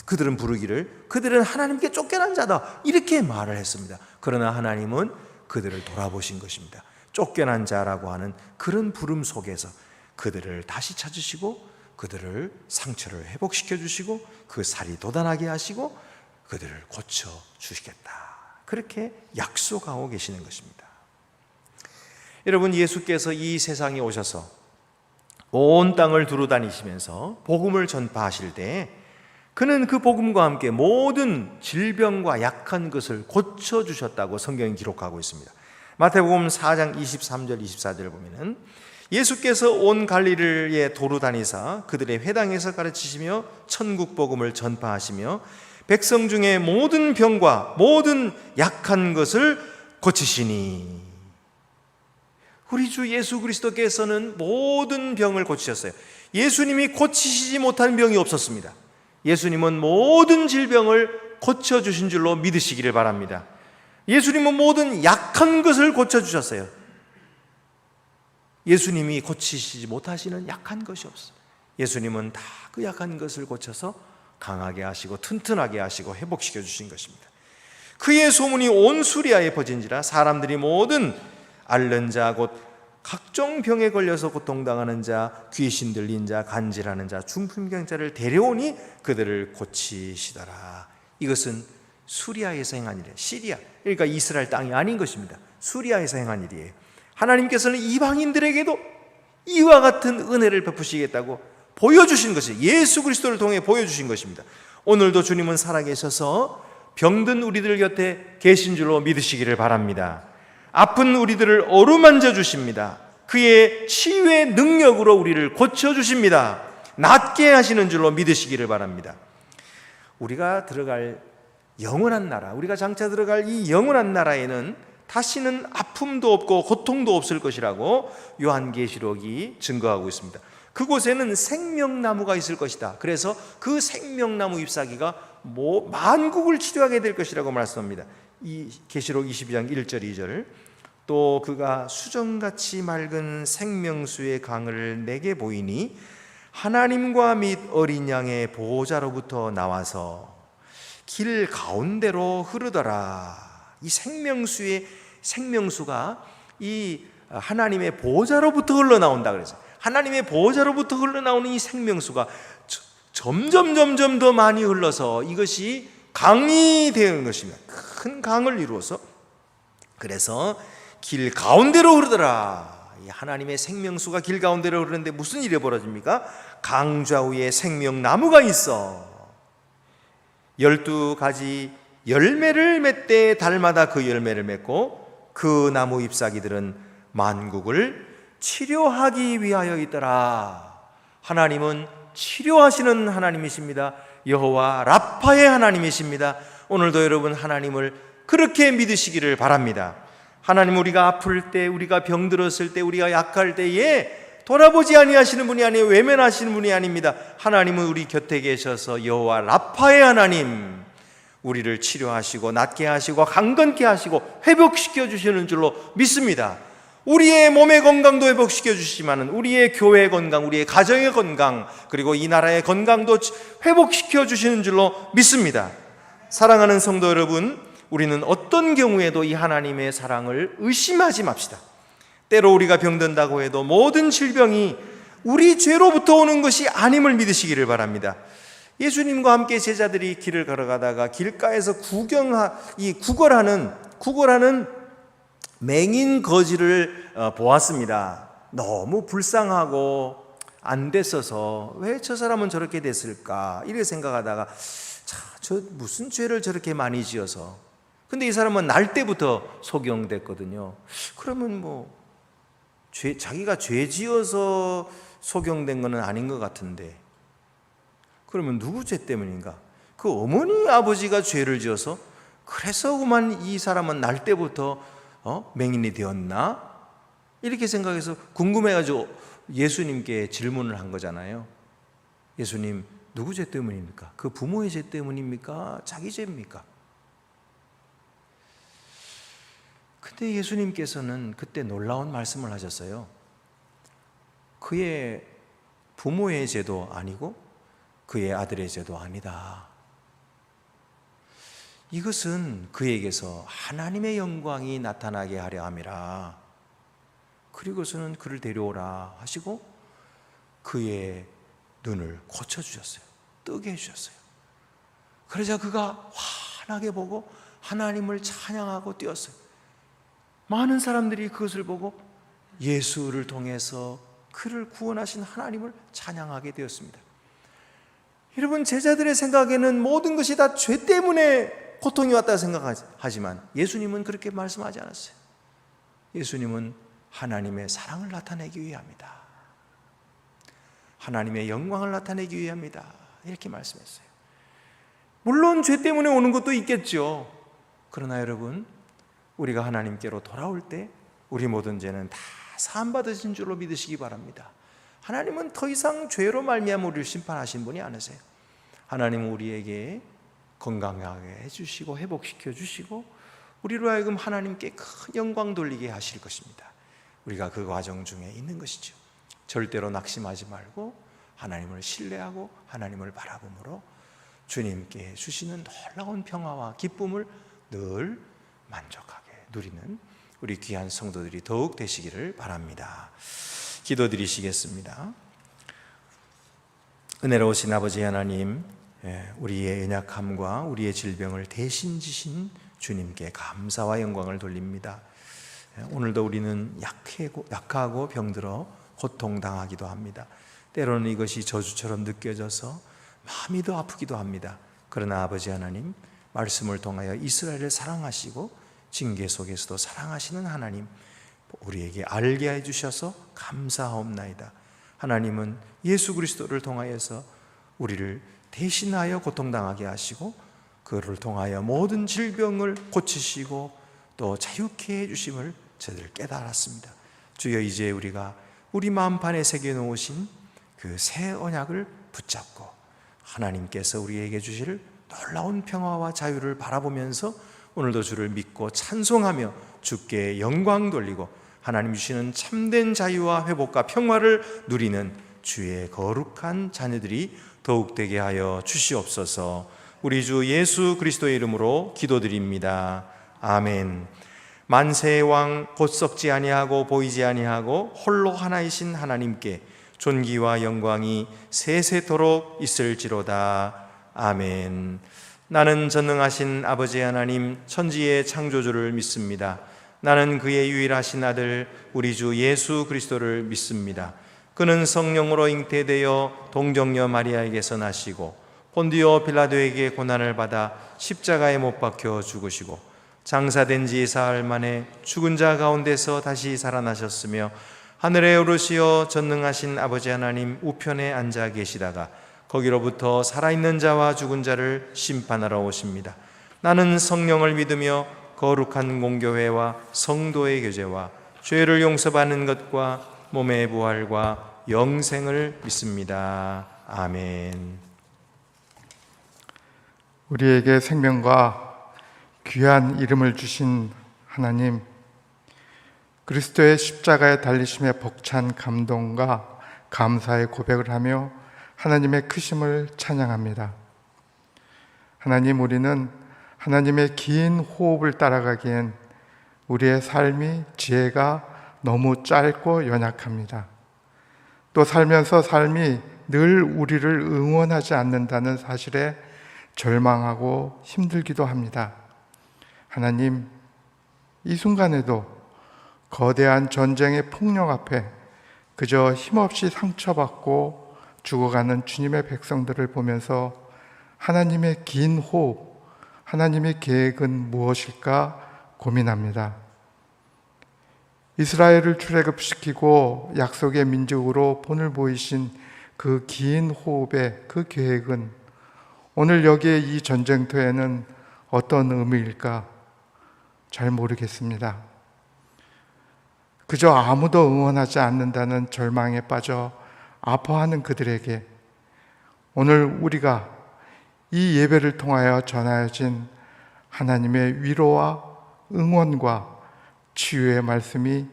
그들은 부르기를 그들은 하나님께 쫓겨난 자다 이렇게 말을 했습니다. 그러나 하나님은 그들을 돌아보신 것입니다. 쫓겨난 자라고 하는 그런 부름 속에서 그들을 다시 찾으시고 그들을 상처를 회복시켜 주시고 그 살이 돋아나게 하시고 그들을 고쳐주시겠다, 그렇게 약속하고 계시는 것입니다. 여러분, 예수께서 이 세상에 오셔서 온 땅을 두루다니시면서 복음을 전파하실 때 그는 그 복음과 함께 모든 질병과 약한 것을 고쳐주셨다고 성경이 기록하고 있습니다. 마태복음 4장 23절 24절을 보면은 예수께서 온 갈릴리에 도로 다니사 그들의 회당에서 가르치시며 천국 복음을 전파하시며 백성 중에 모든 병과 모든 약한 것을 고치시니. 우리 주 예수 그리스도께서는 모든 병을 고치셨어요. 예수님이 고치시지 못한 병이 없었습니다. 예수님은 모든 질병을 고쳐주신 줄로 믿으시기를 바랍니다. 예수님은 모든 약한 것을 고쳐주셨어요. 예수님이 고치시지 못하시는 약한 것이 없어요. 예수님은 다 그 약한 것을 고쳐서 강하게 하시고 튼튼하게 하시고 회복시켜 주신 것입니다. 그의 소문이 온 수리아에 퍼진지라 사람들이 모든 앓는 자 곧 각종 병에 걸려서 고통당하는 자, 귀신 들린 자, 간질하는 자, 중풍병자를 데려오니 그들을 고치시더라. 이것은 수리아에서 행한 일이에요. 시리아, 그러니까 이스라엘 땅이 아닌 것입니다. 수리아에서 행한 일이에요. 하나님께서는 이방인들에게도 이와 같은 은혜를 베푸시겠다고 보여주신 것이 예수 그리스도를 통해 보여주신 것입니다. 오늘도 주님은 살아계셔서 병든 우리들 곁에 계신 줄로 믿으시기를 바랍니다. 아픈 우리들을 어루만져 주십니다. 그의 치유의 능력으로 우리를 고쳐주십니다. 낫게 하시는 줄로 믿으시기를 바랍니다. 우리가 들어갈 영원한 나라, 우리가 장차 들어갈 이 영원한 나라에는 다시는 아픔도 없고 고통도 없을 것이라고 요한계시록이 증거하고 있습니다. 그곳에는 생명나무가 있을 것이다. 그래서 그 생명나무 잎사귀가 만국을 치료하게 될 것이라고 말씀합니다. 이 계시록 22장 1절 2절 또 그가 수정같이 맑은 생명수의 강을 내게 보이니 하나님과 및 어린 양의 보호자로부터 나와서 길 가운데로 흐르더라. 이 생명수가 이 하나님의 보호자로부터 흘러나온다 그랬어요. 하나님의 보호자로부터 흘러나오는 이 생명수가 점점 더 많이 흘러서 이것이 강이 되는 것입니다. 큰 강을 이루어서 그래서 길 가운데로 흐르더라. 이 하나님의 생명수가 길 가운데로 흐르는데 무슨 일이 벌어집니까? 강좌 위에 생명나무가 있어 12가지 열매를 맺되 달마다 그 열매를 맺고 그 나무 잎사귀들은 만국을 치료하기 위하여 있더라. 하나님은 치료하시는 하나님이십니다. 여호와 라파의 하나님이십니다. 오늘도 여러분 하나님을 그렇게 믿으시기를 바랍니다. 하나님, 우리가 아플 때, 우리가 병들었을 때, 우리가 약할 때에 돌아보지 아니하시는 분이 아니에요. 외면하시는 분이 아닙니다. 하나님은 우리 곁에 계셔서 여호와 라파의 하나님, 우리를 치료하시고 낫게 하시고 강건케 하시고 회복시켜 주시는 줄로 믿습니다. 우리의 몸의 건강도 회복시켜 주시지만 우리의 교회의 건강, 우리의 가정의 건강, 그리고 이 나라의 건강도 회복시켜 주시는 줄로 믿습니다. 사랑하는 성도 여러분, 우리는 어떤 경우에도 이 하나님의 사랑을 의심하지 맙시다. 때로 우리가 병든다고 해도 모든 질병이 우리 죄로부터 오는 것이 아님을 믿으시기를 바랍니다. 예수님과 함께 제자들이 길을 걸어가다가 길가에서 구걸하는 맹인 거지를 보았습니다. 너무 불쌍하고 안 됐어서 왜 저 사람은 저렇게 됐을까 이렇게 생각하다가 저 무슨 죄를 저렇게 많이 지어서, 근데 이 사람은 날 때부터 소경됐거든요. 그러면 자기가 죄 지어서 소경된 것은 아닌 것 같은데, 그러면 누구 죄 때문인가? 그 어머니 아버지가 죄를 지어서 그래서 그만 이 사람은 날 때부터 맹인이 되었나? 이렇게 생각해서 궁금해가지고 예수님께 질문을 한 거잖아요. 예수님, 누구 죄 때문입니까? 그 부모의 죄 때문입니까? 자기 죄입니까? 근데 예수님께서는 그때 놀라운 말씀을 하셨어요. 그의 부모의 죄도 아니고 그의 아들의 죄도 아니다. 이것은 그에게서 하나님의 영광이 나타나게 하려 함이라. 그리고서는 그를 데려오라 하시고 그의 눈을 고쳐주셨어요. 뜨게 해주셨어요. 그러자 그가 환하게 보고 하나님을 찬양하고 뛰었어요. 많은 사람들이 그것을 보고 예수를 통해서 그를 구원하신 하나님을 찬양하게 되었습니다. 여러분, 제자들의 생각에는 모든 것이 다 죄 때문에 고통이 왔다고 생각하지만 예수님은 그렇게 말씀하지 않았어요. 예수님은 하나님의 사랑을 나타내기 위함이다. 하나님의 영광을 나타내기 위함이다. 이렇게 말씀했어요. 물론 죄 때문에 오는 것도 있겠죠. 그러나 여러분, 우리가 하나님께로 돌아올 때 우리 모든 죄는 다 사함받으신 줄로 믿으시기 바랍니다. 하나님은 더 이상 죄로 말미암아 우리를 심판하신 분이 아니세요. 하나님은 우리에게 건강하게 해주시고 회복시켜 주시고 우리로 하여금 하나님께 큰 영광 돌리게 하실 것입니다. 우리가 그 과정 중에 있는 것이죠. 절대로 낙심하지 말고 하나님을 신뢰하고 하나님을 바라봄으로 주님께 주시는 놀라운 평화와 기쁨을 늘 만족하게 누리는 우리 귀한 성도들이 더욱 되시기를 바랍니다. 기도드리시겠습니다. 은혜로우신 아버지 하나님, 우리의 연약함과 우리의 질병을 대신 지신 주님께 감사와 영광을 돌립니다. 오늘도 우리는 약하고 병들어 고통당하기도 합니다. 때로는 이것이 저주처럼 느껴져서 마음이 더 아프기도 합니다. 그러나 아버지 하나님, 말씀을 통하여 이스라엘을 사랑하시고 징계 속에서도 사랑하시는 하나님, 우리에게 알게 해주셔서 감사하옵나이다. 하나님은 예수 그리스도를 통하여서 우리를 대신하여 고통당하게 하시고 그를 통하여 모든 질병을 고치시고 또 자유케 해주심을 저희들 깨달았습니다. 주여, 이제 우리가 우리 마음판에 새겨놓으신 그 새 언약을 붙잡고 하나님께서 우리에게 주실 놀라운 평화와 자유를 바라보면서 오늘도 주를 믿고 찬송하며 주께 영광 돌리고 하나님 주시는 참된 자유와 회복과 평화를 누리는 주의 거룩한 자녀들이 더욱 되게 하여 주시옵소서. 우리 주 예수 그리스도의 이름으로 기도드립니다. 아멘. 만세의 왕 곧 썩지 아니하고 보이지 아니하고 홀로 하나이신 하나님께 존귀와 영광이 세세토록 있을지로다. 아멘. 나는 전능하신 아버지 하나님 천지의 창조주를 믿습니다. 나는 그의 유일하신 아들 우리 주 예수 그리스도를 믿습니다. 그는 성령으로 잉태되어 동정녀 마리아에게서 나시고 본디오 빌라도에게 고난을 받아 십자가에 못 박혀 죽으시고 장사된 지 사흘 만에 죽은 자 가운데서 다시 살아나셨으며 하늘에 오르시어 전능하신 아버지 하나님 우편에 앉아 계시다가 거기로부터 살아있는 자와 죽은 자를 심판하러 오십니다. 나는 성령을 믿으며 거룩한 공교회와 성도의 교제와 죄를 용서받는 것과 몸의 부활과 영생을 믿습니다. 아멘. 우리에게 생명과 귀한 이름을 주신 하나님, 그리스도의 십자가에 달리심에 벅찬 감동과 감사의 고백을 하며 하나님의 크심을 찬양합니다. 하나님, 우리는 하나님의 긴 호흡을 따라가기엔 우리의 삶이 지혜가 너무 짧고 연약합니다. 또 살면서 삶이 늘 우리를 응원하지 않는다는 사실에 절망하고 힘들기도 합니다. 하나님, 이 순간에도 거대한 전쟁의 폭력 앞에 그저 힘없이 상처받고 죽어가는 주님의 백성들을 보면서 하나님의 긴 호흡, 하나님의 계획은 무엇일까 고민합니다. 이스라엘을 출애굽시키고 약속의 민족으로 본을 보이신 그 긴 호흡의 그 계획은 오늘 여기에 이 전쟁터에는 어떤 의미일까 잘 모르겠습니다. 그저 아무도 응원하지 않는다는 절망에 빠져 아파하는 그들에게 오늘 우리가 이 예배를 통하여 전하여진 하나님의 위로와 응원과 치유의 말씀이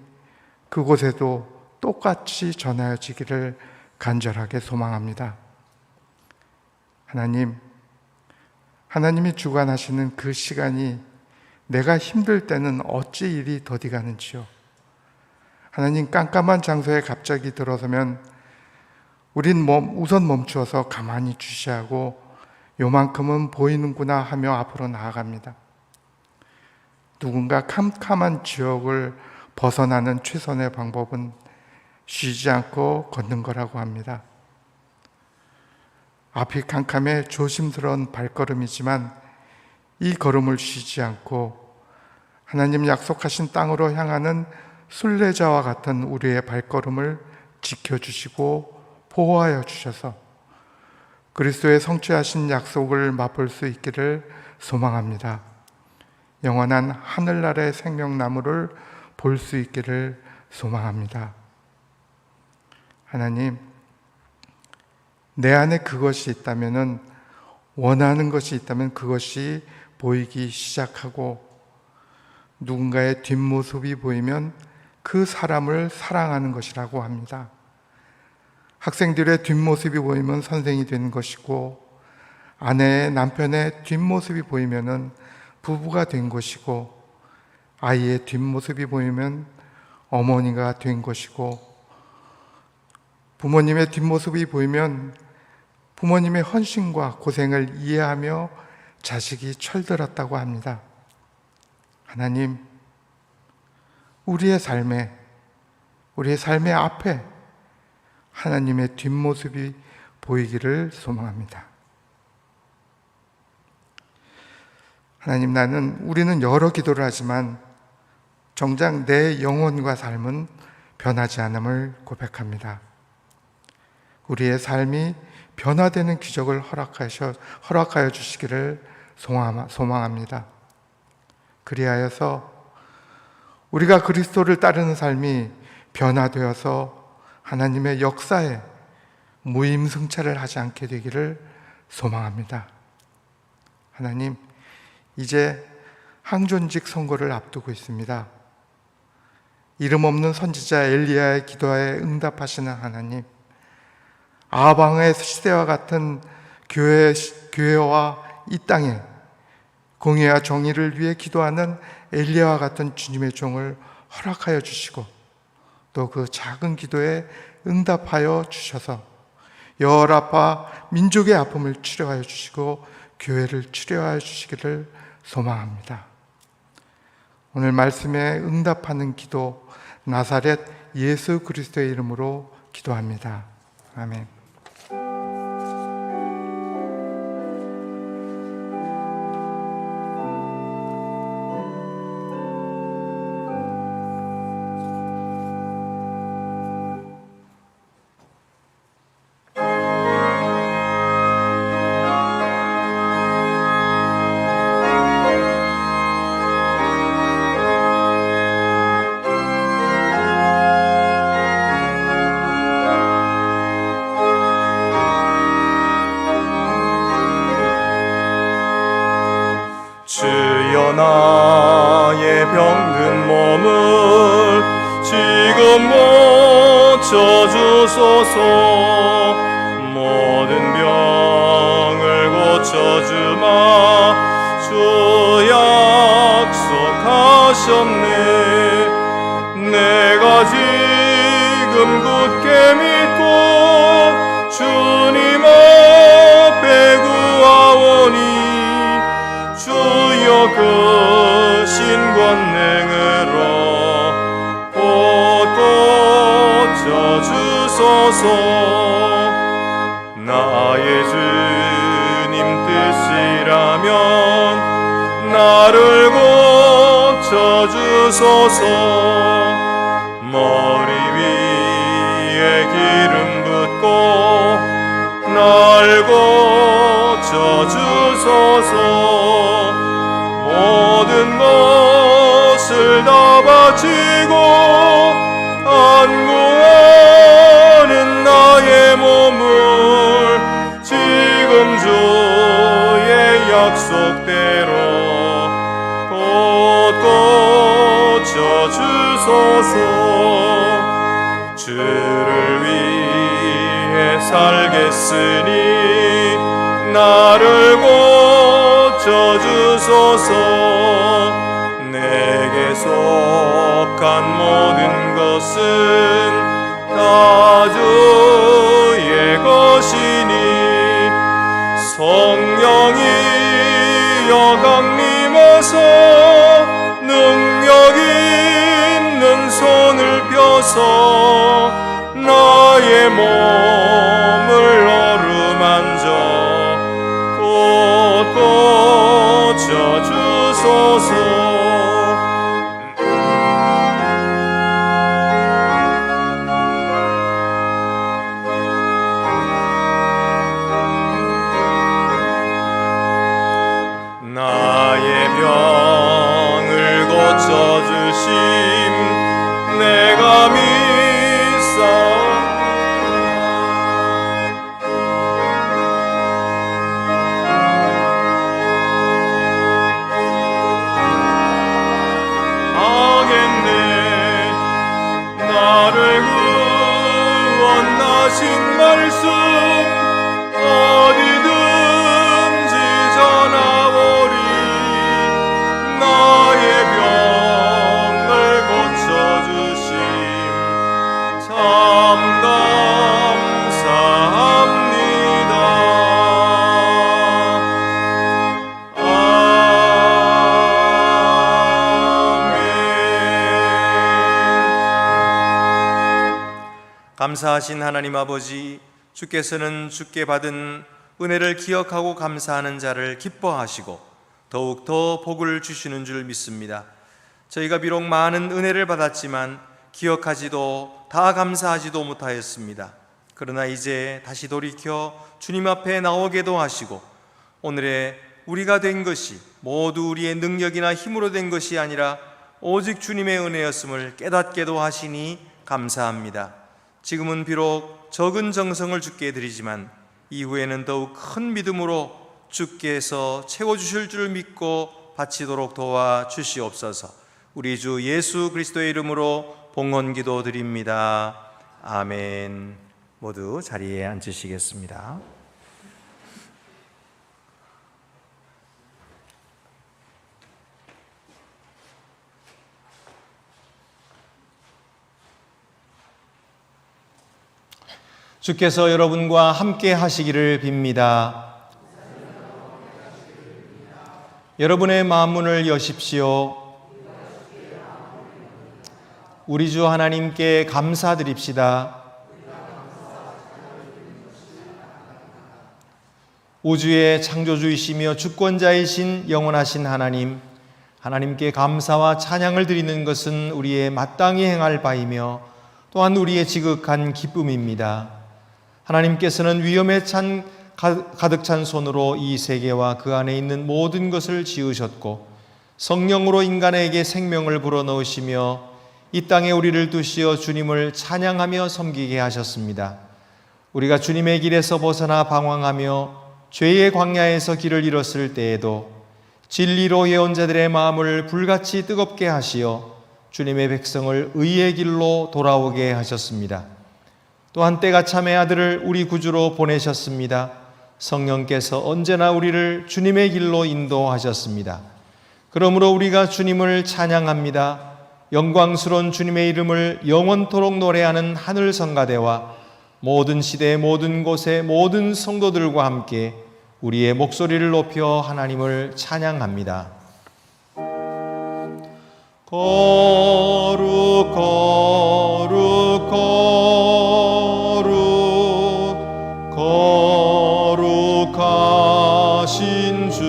그곳에도 똑같이 전하여지기를 간절하게 소망합니다. 하나님이 주관하시는 그 시간이 내가 힘들 때는 어찌 이리 더디 가는지요. 하나님, 깜깜한 장소에 갑자기 들어서면 우린 우선 멈추어서 가만히 주시하고 요만큼은 보이는구나 하며 앞으로 나아갑니다. 누군가 캄캄한 지역을 벗어나는 최선의 방법은 쉬지 않고 걷는 거라고 합니다. 앞이 캄캄해 조심스러운 발걸음이지만 이 걸음을 쉬지 않고 하나님 약속하신 땅으로 향하는 순례자와 같은 우리의 발걸음을 지켜주시고 보호하여 주셔서 그리스도의 성취하신 약속을 맛볼 수 있기를 소망합니다. 영원한 하늘나라의 생명나무를 볼 수 있기를 소망합니다. 하나님, 내 안에 그것이 있다면, 원하는 것이 있다면 그것이 보이기 시작하고 누군가의 뒷모습이 보이면 그 사람을 사랑하는 것이라고 합니다. 학생들의 뒷모습이 보이면 선생이 되는 것이고 아내의 남편의 뒷모습이 보이면 부부가 된 것이고 아이의 뒷모습이 보이면 어머니가 된 것이고 부모님의 뒷모습이 보이면 부모님의 헌신과 고생을 이해하며 자식이 철들었다고 합니다. 하나님, 우리의 삶의 앞에 하나님의 뒷모습이 보이기를 소망합니다. 하나님, 우리는 여러 기도를 하지만 정작 내 영혼과 삶은 변하지 않음을 고백합니다. 우리의 삶이 변화되는 기적을 허락하여 주시기를 소망합니다. 그리하여서 우리가 그리스도를 따르는 삶이 변화되어서 하나님의 역사에 무임승차를 하지 않게 되기를 소망합니다. 하나님, 이제 항존직 선고를 앞두고 있습니다. 이름 없는 선지자 엘리야의 기도에 응답하시는 하나님, 아방의 시대와 같은 교회와 이 땅에 공의와 정의를 위해 기도하는 엘리야와 같은 주님의 종을 허락하여 주시고 또 그 작은 기도에 응답하여 주셔서 여라파 민족의 아픔을 치료하여 주시고 교회를 치료하여 주시기를 소망합니다. 오늘 말씀에 응답하는 기도, 나사렛 예수 그리스도의 이름으로 기도합니다. 아멘. 주여 나의 병든 몸을 지금 고쳐주소서. 모든 병을 고쳐주마 주 약속하셨네. 내가 지금 굳게 믿고 주님 앞에 구하오니 주여 그 신권능으로 곧 고쳐주소서. 나의 주님 뜻이라면 나를 고쳐주소서. 머리 위에 기름 붓고 날 고쳐주소서. 모든 것을 다 바치고 간구하는 나의 몸을 지금 주의 약속대로 곧 고쳐주소서. 주를 위해 살겠으니 나를 고쳐주소서. 내게 속한 모든 것은 다 주의 것이니 성령이여 강림하사 능력 있는 손을 펴서 나의 몸을 어루만져 곧 고쳐주소서. 나의 병을 고쳐주심 내가 믿사오겠네. 나를 구원하신 말씀 어디든지 전하오리. 나의 병을 고쳐주심 참 감사합니다. 아멘. 감사하신 하나님 아버지, 주께서는 주께 받은 은혜를 기억하고 감사하는 자를 기뻐하시고 더욱 더 복을 주시는 줄 믿습니다. 저희가 비록 많은 은혜를 받았지만 기억하지도 다 감사하지도 못하였습니다. 그러나 이제 다시 돌이켜 주님 앞에 나오게도 하시고 오늘의 우리가 된 것이 모두 우리의 능력이나 힘으로 된 것이 아니라 오직 주님의 은혜였음을 깨닫게도 하시니 감사합니다. 지금은 비록 적은 정성을 주께 드리지만 이후에는 더욱 큰 믿음으로 주께서 채워주실 줄 믿고 바치도록 도와주시옵소서. 우리 주 예수 그리스도의 이름으로 봉헌기도 드립니다. 아멘. 모두 자리에 앉으시겠습니다. 주께서 여러분과 함께 하시기를 빕니다. 여러분의 마음문을 여십시오. 우리 주 하나님께 감사드립시다. 우주의 창조주이시며 주권자이신 영원하신 하나님, 하나님께 감사와 찬양을 드리는 것은 우리의 마땅히 행할 바이며 또한 우리의 지극한 기쁨입니다. 하나님께서는 위엄에 가득 찬 손으로 이 세계와 그 안에 있는 모든 것을 지으셨고 성령으로 인간에게 생명을 불어넣으시며 이 땅에 우리를 두시어 주님을 찬양하며 섬기게 하셨습니다. 우리가 주님의 길에서 벗어나 방황하며 죄의 광야에서 길을 잃었을 때에도 진리로 예언자들의 마음을 불같이 뜨겁게 하시어 주님의 백성을 의의 길로 돌아오게 하셨습니다. 또한 때가 참의 아들을 우리 구주로 보내셨습니다. 성령께서 언제나 우리를 주님의 길로 인도하셨습니다. 그러므로 우리가 주님을 찬양합니다. 영광스러운 주님의 이름을 영원토록 노래하는 하늘 성가대와 모든 시대 모든 곳의 모든 성도들과 함께 우리의 목소리를 높여 하나님을 찬양합니다. 거룩 거룩 거룩 거룩하신 주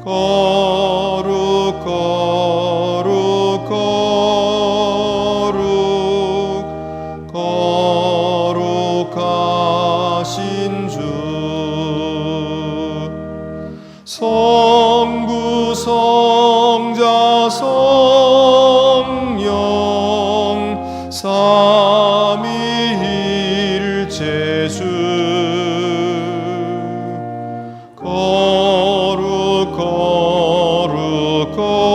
거룩 거룩 거룩 거룩하신 주 성부 성자 성령 삼위일체 주 거룩 거룩 거룩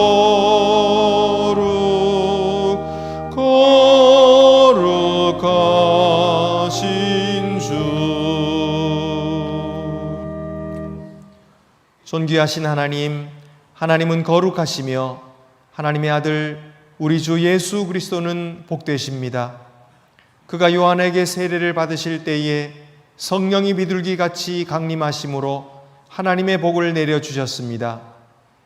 거룩하신 주. 존귀하신 하나님, 하나님은 거룩하시며 하나님의 아들 우리 주 예수 그리스도는 복되십니다. 그가 요한에게 세례를 받으실 때에 성령이 비둘기같이 강림하심으로 하나님의 복을 내려주셨습니다.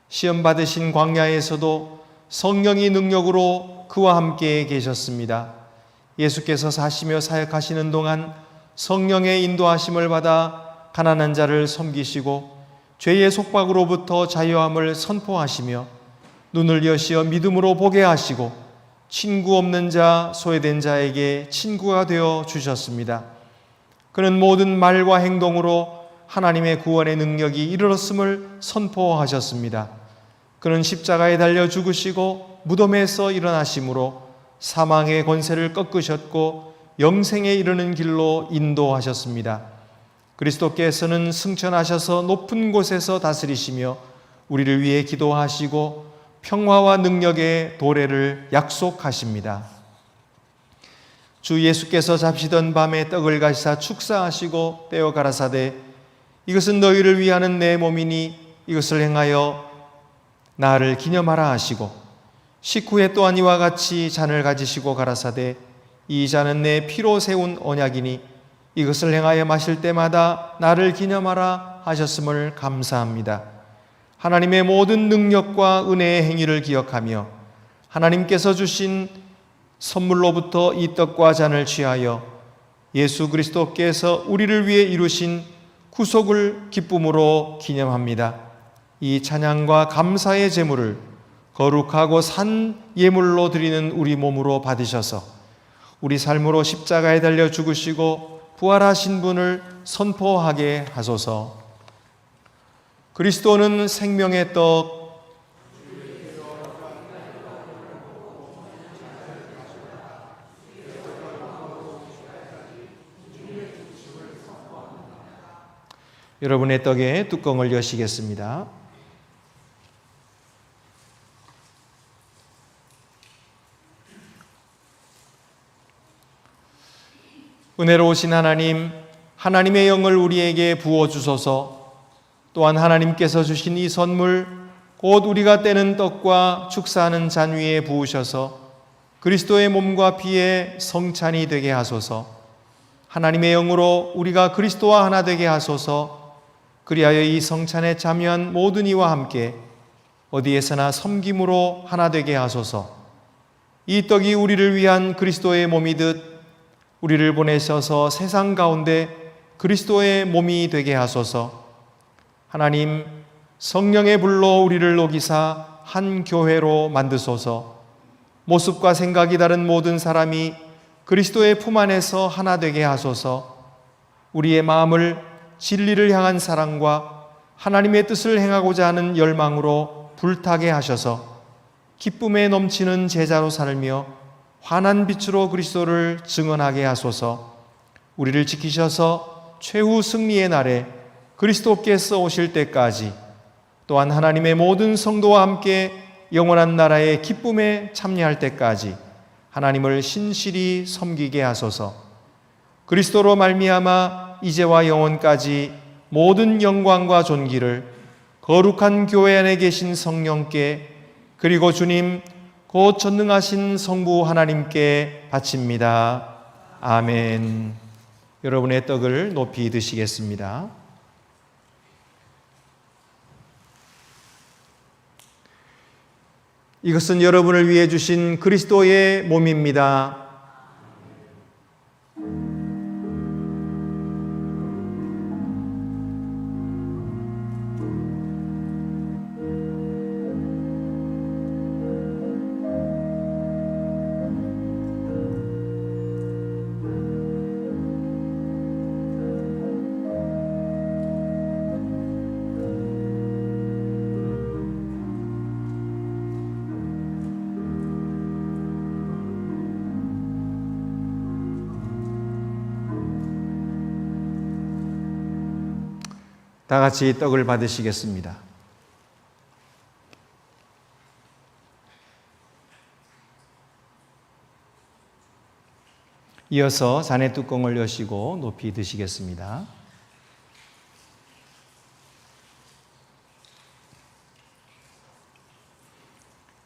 시험 받으신 광야에서도 성령이 능력으로 그와 함께 계셨습니다. 예수께서 사시며 사역하시는 동안 성령의 인도하심을 받아 가난한 자를 섬기시고 죄의 속박으로부터 자유함을 선포하시며 눈을 여시어 믿음으로 보게 하시고 친구 없는 자, 소외된 자에게 친구가 되어 주셨습니다. 그는 모든 말과 행동으로 하나님의 구원의 능력이 이르렀음을 선포하셨습니다. 그는 십자가에 달려 죽으시고 무덤에서 일어나심으로 사망의 권세를 꺾으셨고 영생에 이르는 길로 인도하셨습니다. 그리스도께서는 승천하셔서 높은 곳에서 다스리시며 우리를 위해 기도하시고 평화와 능력의 도래를 약속하십니다. 주 예수께서 잡시던 밤에 떡을 가시사 축사하시고 떼어 가라사대 이것은 너희를 위하는 내 몸이니 이것을 행하여 나를 기념하라 하시고 식후에 또한 이와 같이 잔을 가지시고 가라사대 이 잔은 내 피로 세운 언약이니 이것을 행하여 마실 때마다 나를 기념하라 하셨음을 감사합니다. 하나님의 모든 능력과 은혜의 행위를 기억하며 하나님께서 주신 선물로부터 이 떡과 잔을 취하여 예수 그리스도께서 우리를 위해 이루신 구속을 기쁨으로 기념합니다. 이 찬양과 감사의 제물을 거룩하고 산 예물로 드리는 우리 몸으로 받으셔서 우리 삶으로 십자가에 달려 죽으시고 부활하신 분을 선포하게 하소서. 그리스도는 생명의 떡, 여러분의 떡에 뚜껑을 여시겠습니다. 은혜로우신 하나님, 하나님의 영을 우리에게 부어주소서. 또한 하나님께서 주신 이 선물, 곧 우리가 떼는 떡과 축사하는 잔 위에 부으셔서 그리스도의 몸과 피의 성찬이 되게 하소서. 하나님의 영으로 우리가 그리스도와 하나 되게 하소서. 그리하여 이 성찬에 참여한 모든 이와 함께 어디에서나 섬김으로 하나 되게 하소서. 이 떡이 우리를 위한 그리스도의 몸이듯 우리를 보내셔서 세상 가운데 그리스도의 몸이 되게 하소서. 하나님, 성령의 불로 우리를 녹이사 한 교회로 만드소서. 모습과 생각이 다른 모든 사람이 그리스도의 품 안에서 하나 되게 하소서. 우리의 마음을 진리를 향한 사랑과 하나님의 뜻을 행하고자 하는 열망으로 불타게 하셔서 기쁨에 넘치는 제자로 살며 환한 빛으로 그리스도를 증언하게 하소서. 우리를 지키셔서 최후 승리의 날에 그리스도께서 오실 때까지, 또한 하나님의 모든 성도와 함께 영원한 나라의 기쁨에 참여할 때까지 하나님을 신실히 섬기게 하소서. 그리스도로 말미암아 이제와 영원까지 모든 영광과 존귀를 거룩한 교회 안에 계신 성령께, 그리고 주님 곧 전능하신 성부 하나님께 바칩니다. 아멘. 여러분의 떡을 높이 드시겠습니다. 이것은 여러분을 위해 주신 그리스도의 몸입니다. 다 같이 떡을 받으시겠습니다. 이어서 잔의 뚜껑을 여시고 높이 드시겠습니다.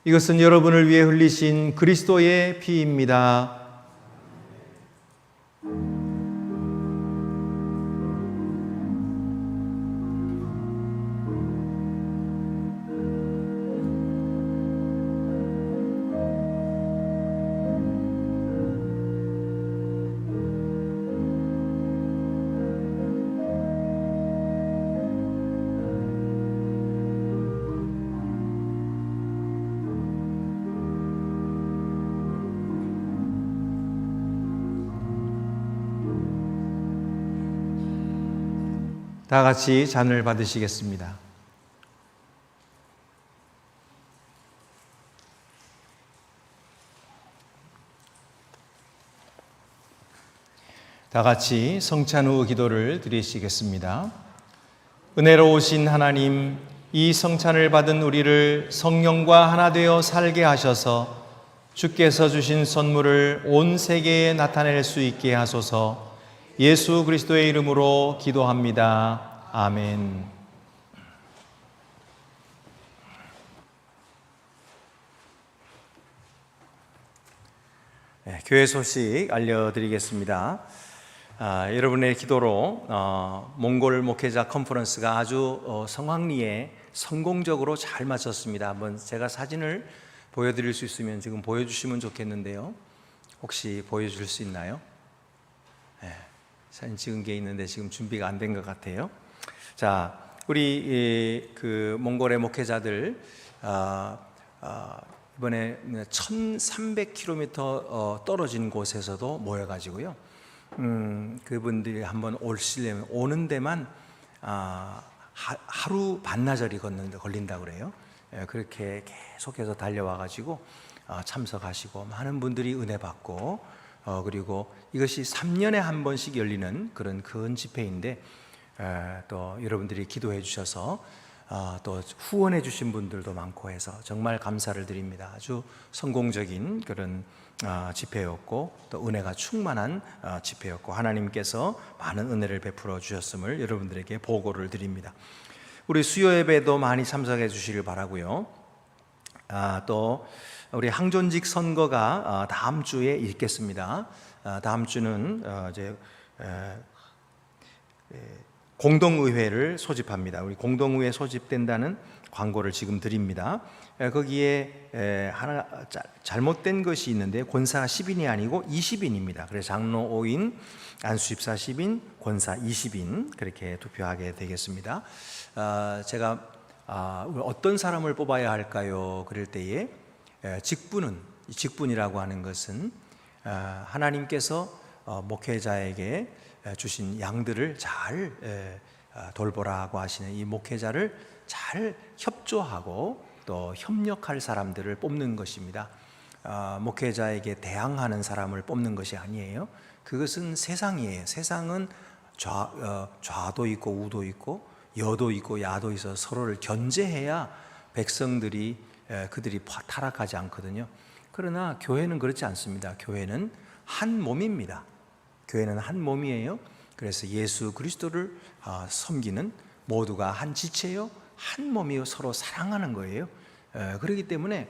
이것은 여러분을 위해 흘리신 그리스도의 피입니다. 다 같이 잔을 받으시겠습니다. 다 같이 성찬 후 기도를 드리시겠습니다. 은혜로우신 하나님, 이 성찬을 받은 우리를 성령과 하나 되어 살게 하셔서 주께서 주신 선물을 온 세계에 나타낼 수 있게 하소서. 예수 그리스도의 이름으로 기도합니다. 아멘. 네, 교회 소식 알려드리겠습니다. 여러분의 기도로 몽골 목회자 컨퍼런스가 아주 성황리에 성공적으로 잘 마쳤습니다. 한번 제가 사진을 보여드릴 수 있으면 지금 보여주시면 좋겠는데요. 혹시 보여줄 수 있나요? 네, 사진 찍은 게 있는데 지금 준비가 안 된 것 같아요. 자, 우리 그 몽골의 목회자들 이번에 1,300km 떨어진 곳에서도 모여가지고요. 그분들이 한번 오시려면 오는 데만 하루 반나절이 걸린다고 그래요. 그렇게 계속해서 달려와가지고 참석하시고 많은 분들이 은혜 받고 그리고 이것이 3년에 한 번씩 열리는 그런 큰 집회인데 또 여러분들이 기도해 주셔서 또 후원해 주신 분들도 많고 해서 정말 감사를 드립니다. 아주 성공적인 그런 집회였고 또 은혜가 충만한 집회였고 하나님께서 많은 은혜를 베풀어 주셨음을 여러분들에게 보고를 드립니다. 우리 수요 예배도 많이 참석해 주시길 바라고요. 또 우리 항존직 선거가 다음 주에 있겠습니다. 다음 주는 이제 공동의회를 소집합니다. 우리 공동의회 소집된다는 광고를 지금 드립니다. 거기에 하나 잘못된 것이 있는데 권사 10인이 아니고 20인입니다. 그래서 장로 5인, 안수집사 10인, 권사 20인 그렇게 투표하게 되겠습니다. 제가 어떤 사람을 뽑아야 할까요? 그럴 때에 직분이라고 하는 것은 하나님께서 목회자에게 주신 양들을 잘 돌보라고 하시는 이 목회자를 잘 협조하고 또 협력할 사람들을 뽑는 것입니다. 목회자에게 대항하는 사람을 뽑는 것이 아니에요. 그것은 세상이에요. 세상은 좌도 있고 우도 있고 여도 있고 야도 있어서 서로를 견제해야 백성들이 그들이 타락하지 않거든요. 그러나 교회는 그렇지 않습니다. 교회는 한 몸입니다. 교회는 한 몸이에요. 그래서 예수 그리스도를 섬기는 모두가 한 지체요, 한 몸이요, 서로 사랑하는 거예요. 그렇기 때문에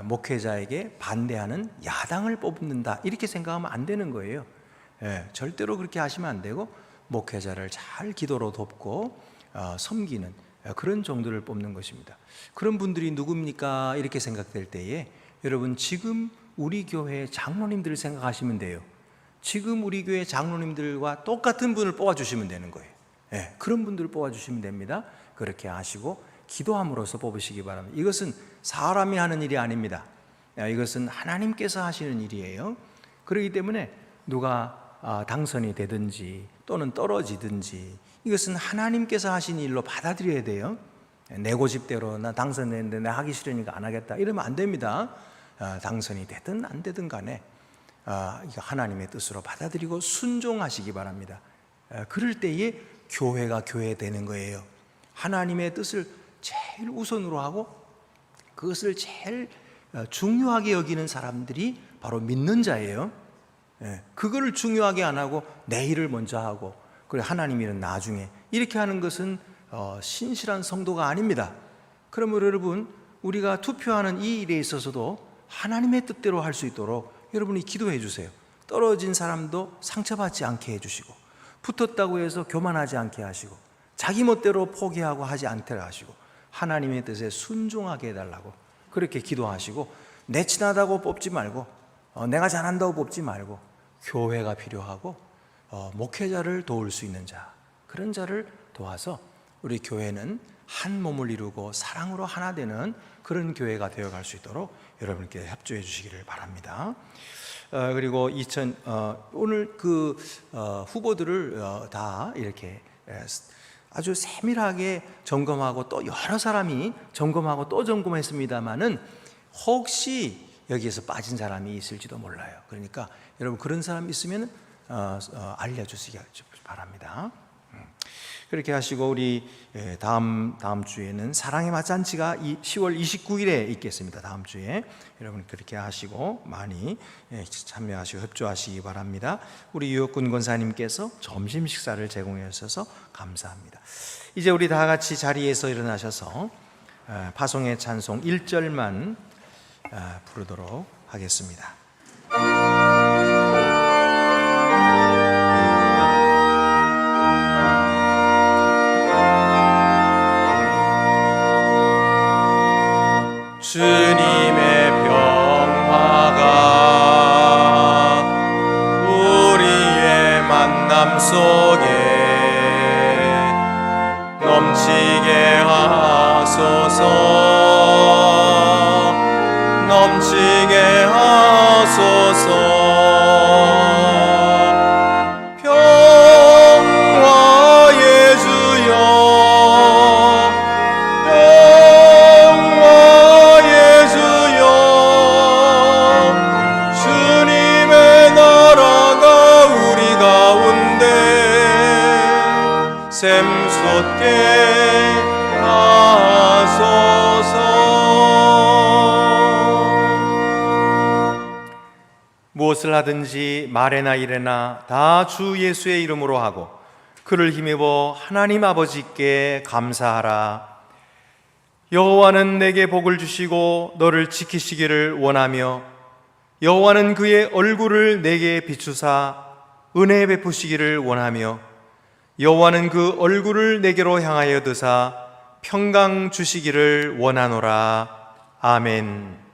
목회자에게 반대하는 야당을 뽑는다 이렇게 생각하면 안 되는 거예요. 절대로 그렇게 하시면 안 되고 목회자를 잘 기도로 돕고 섬기는 그런 정도를 뽑는 것입니다. 그런 분들이 누굽니까? 이렇게 생각될 때에 여러분 지금 우리 교회 장로님들을 생각하시면 돼요. 지금 우리 교회 장로님들과 똑같은 분을 뽑아주시면 되는 거예요. 그런 분들을 뽑아주시면 됩니다. 그렇게 하시고 기도함으로써 뽑으시기 바랍니다. 이것은 사람이 하는 일이 아닙니다. 이것은 하나님께서 하시는 일이에요. 그렇기 때문에 누가 당선이 되든지 또는 떨어지든지 이것은 하나님께서 하신 일로 받아들여야 돼요. 내 고집대로 나 당선됐는데 나 하기 싫으니까 안 하겠다 이러면 안 됩니다. 당선이 되든 안 되든 간에 이거 하나님의 뜻으로 받아들이고 순종하시기 바랍니다. 그럴 때에 교회가 교회 되는 거예요. 하나님의 뜻을 제일 우선으로 하고 그것을 제일 중요하게 여기는 사람들이 바로 믿는 자예요. 그거를 중요하게 안 하고 내 일을 먼저 하고 그리고 하나님 일은 나중에 이렇게 하는 것은 신실한 성도가 아닙니다. 그러므로 여러분 우리가 투표하는 이 일에 있어서도 하나님의 뜻대로 할 수 있도록 여러분이 기도해 주세요. 떨어진 사람도 상처받지 않게 해주시고 붙었다고 해서 교만하지 않게 하시고 자기 멋대로 포기하고 하지 않도록 하시고 하나님의 뜻에 순종하게 해달라고 그렇게 기도하시고 내친하다고 뽑지 말고 내가 잘한다고 뽑지 말고 교회가 필요하고 목회자를 도울 수 있는 자 그런 자를 도와서 우리 교회는 한 몸을 이루고 사랑으로 하나 되는 그런 교회가 되어갈 수 있도록 여러분께 협조해 주시기를 바랍니다. 그리고 오늘 그 후보들을 다 이렇게 아주 세밀하게 점검하고 또 여러 사람이 점검하고 또 점검했습니다만은 혹시 여기에서 빠진 사람이 있을지도 몰라요. 그러니까 여러분 그런 사람 있으면 알려주시기 바랍니다. 그렇게 하시고 우리 다음 주에는 사랑의 맞잔치가 10월 29일에 있겠습니다. 다음 주에 여러분 그렇게 하시고 많이 참여하시고 협조하시기 바랍니다. 우리 유혁군 권사님께서 점심 식사를 제공해 주셔서 감사합니다. 이제 우리 다 같이 자리에서 일어나셔서 파송의 찬송 1절만 부르도록 하겠습니다. 주님의 평화가 우리의 만남 속에 넘치게 하소서 넘치게 하소서 평화의 주여 샘솟게 하소서. 무엇을 하든지 말에나 일에나 다 주 예수의 이름으로 하고 그를 힘입어 하나님 아버지께 감사하라. 여호와는 내게 복을 주시고 너를 지키시기를 원하며 여호와는 그의 얼굴을 내게 비추사 은혜 베푸시기를 원하며 여호와는 그 얼굴을 내게로 향하여 드사 평강 주시기를 원하노라. 아멘.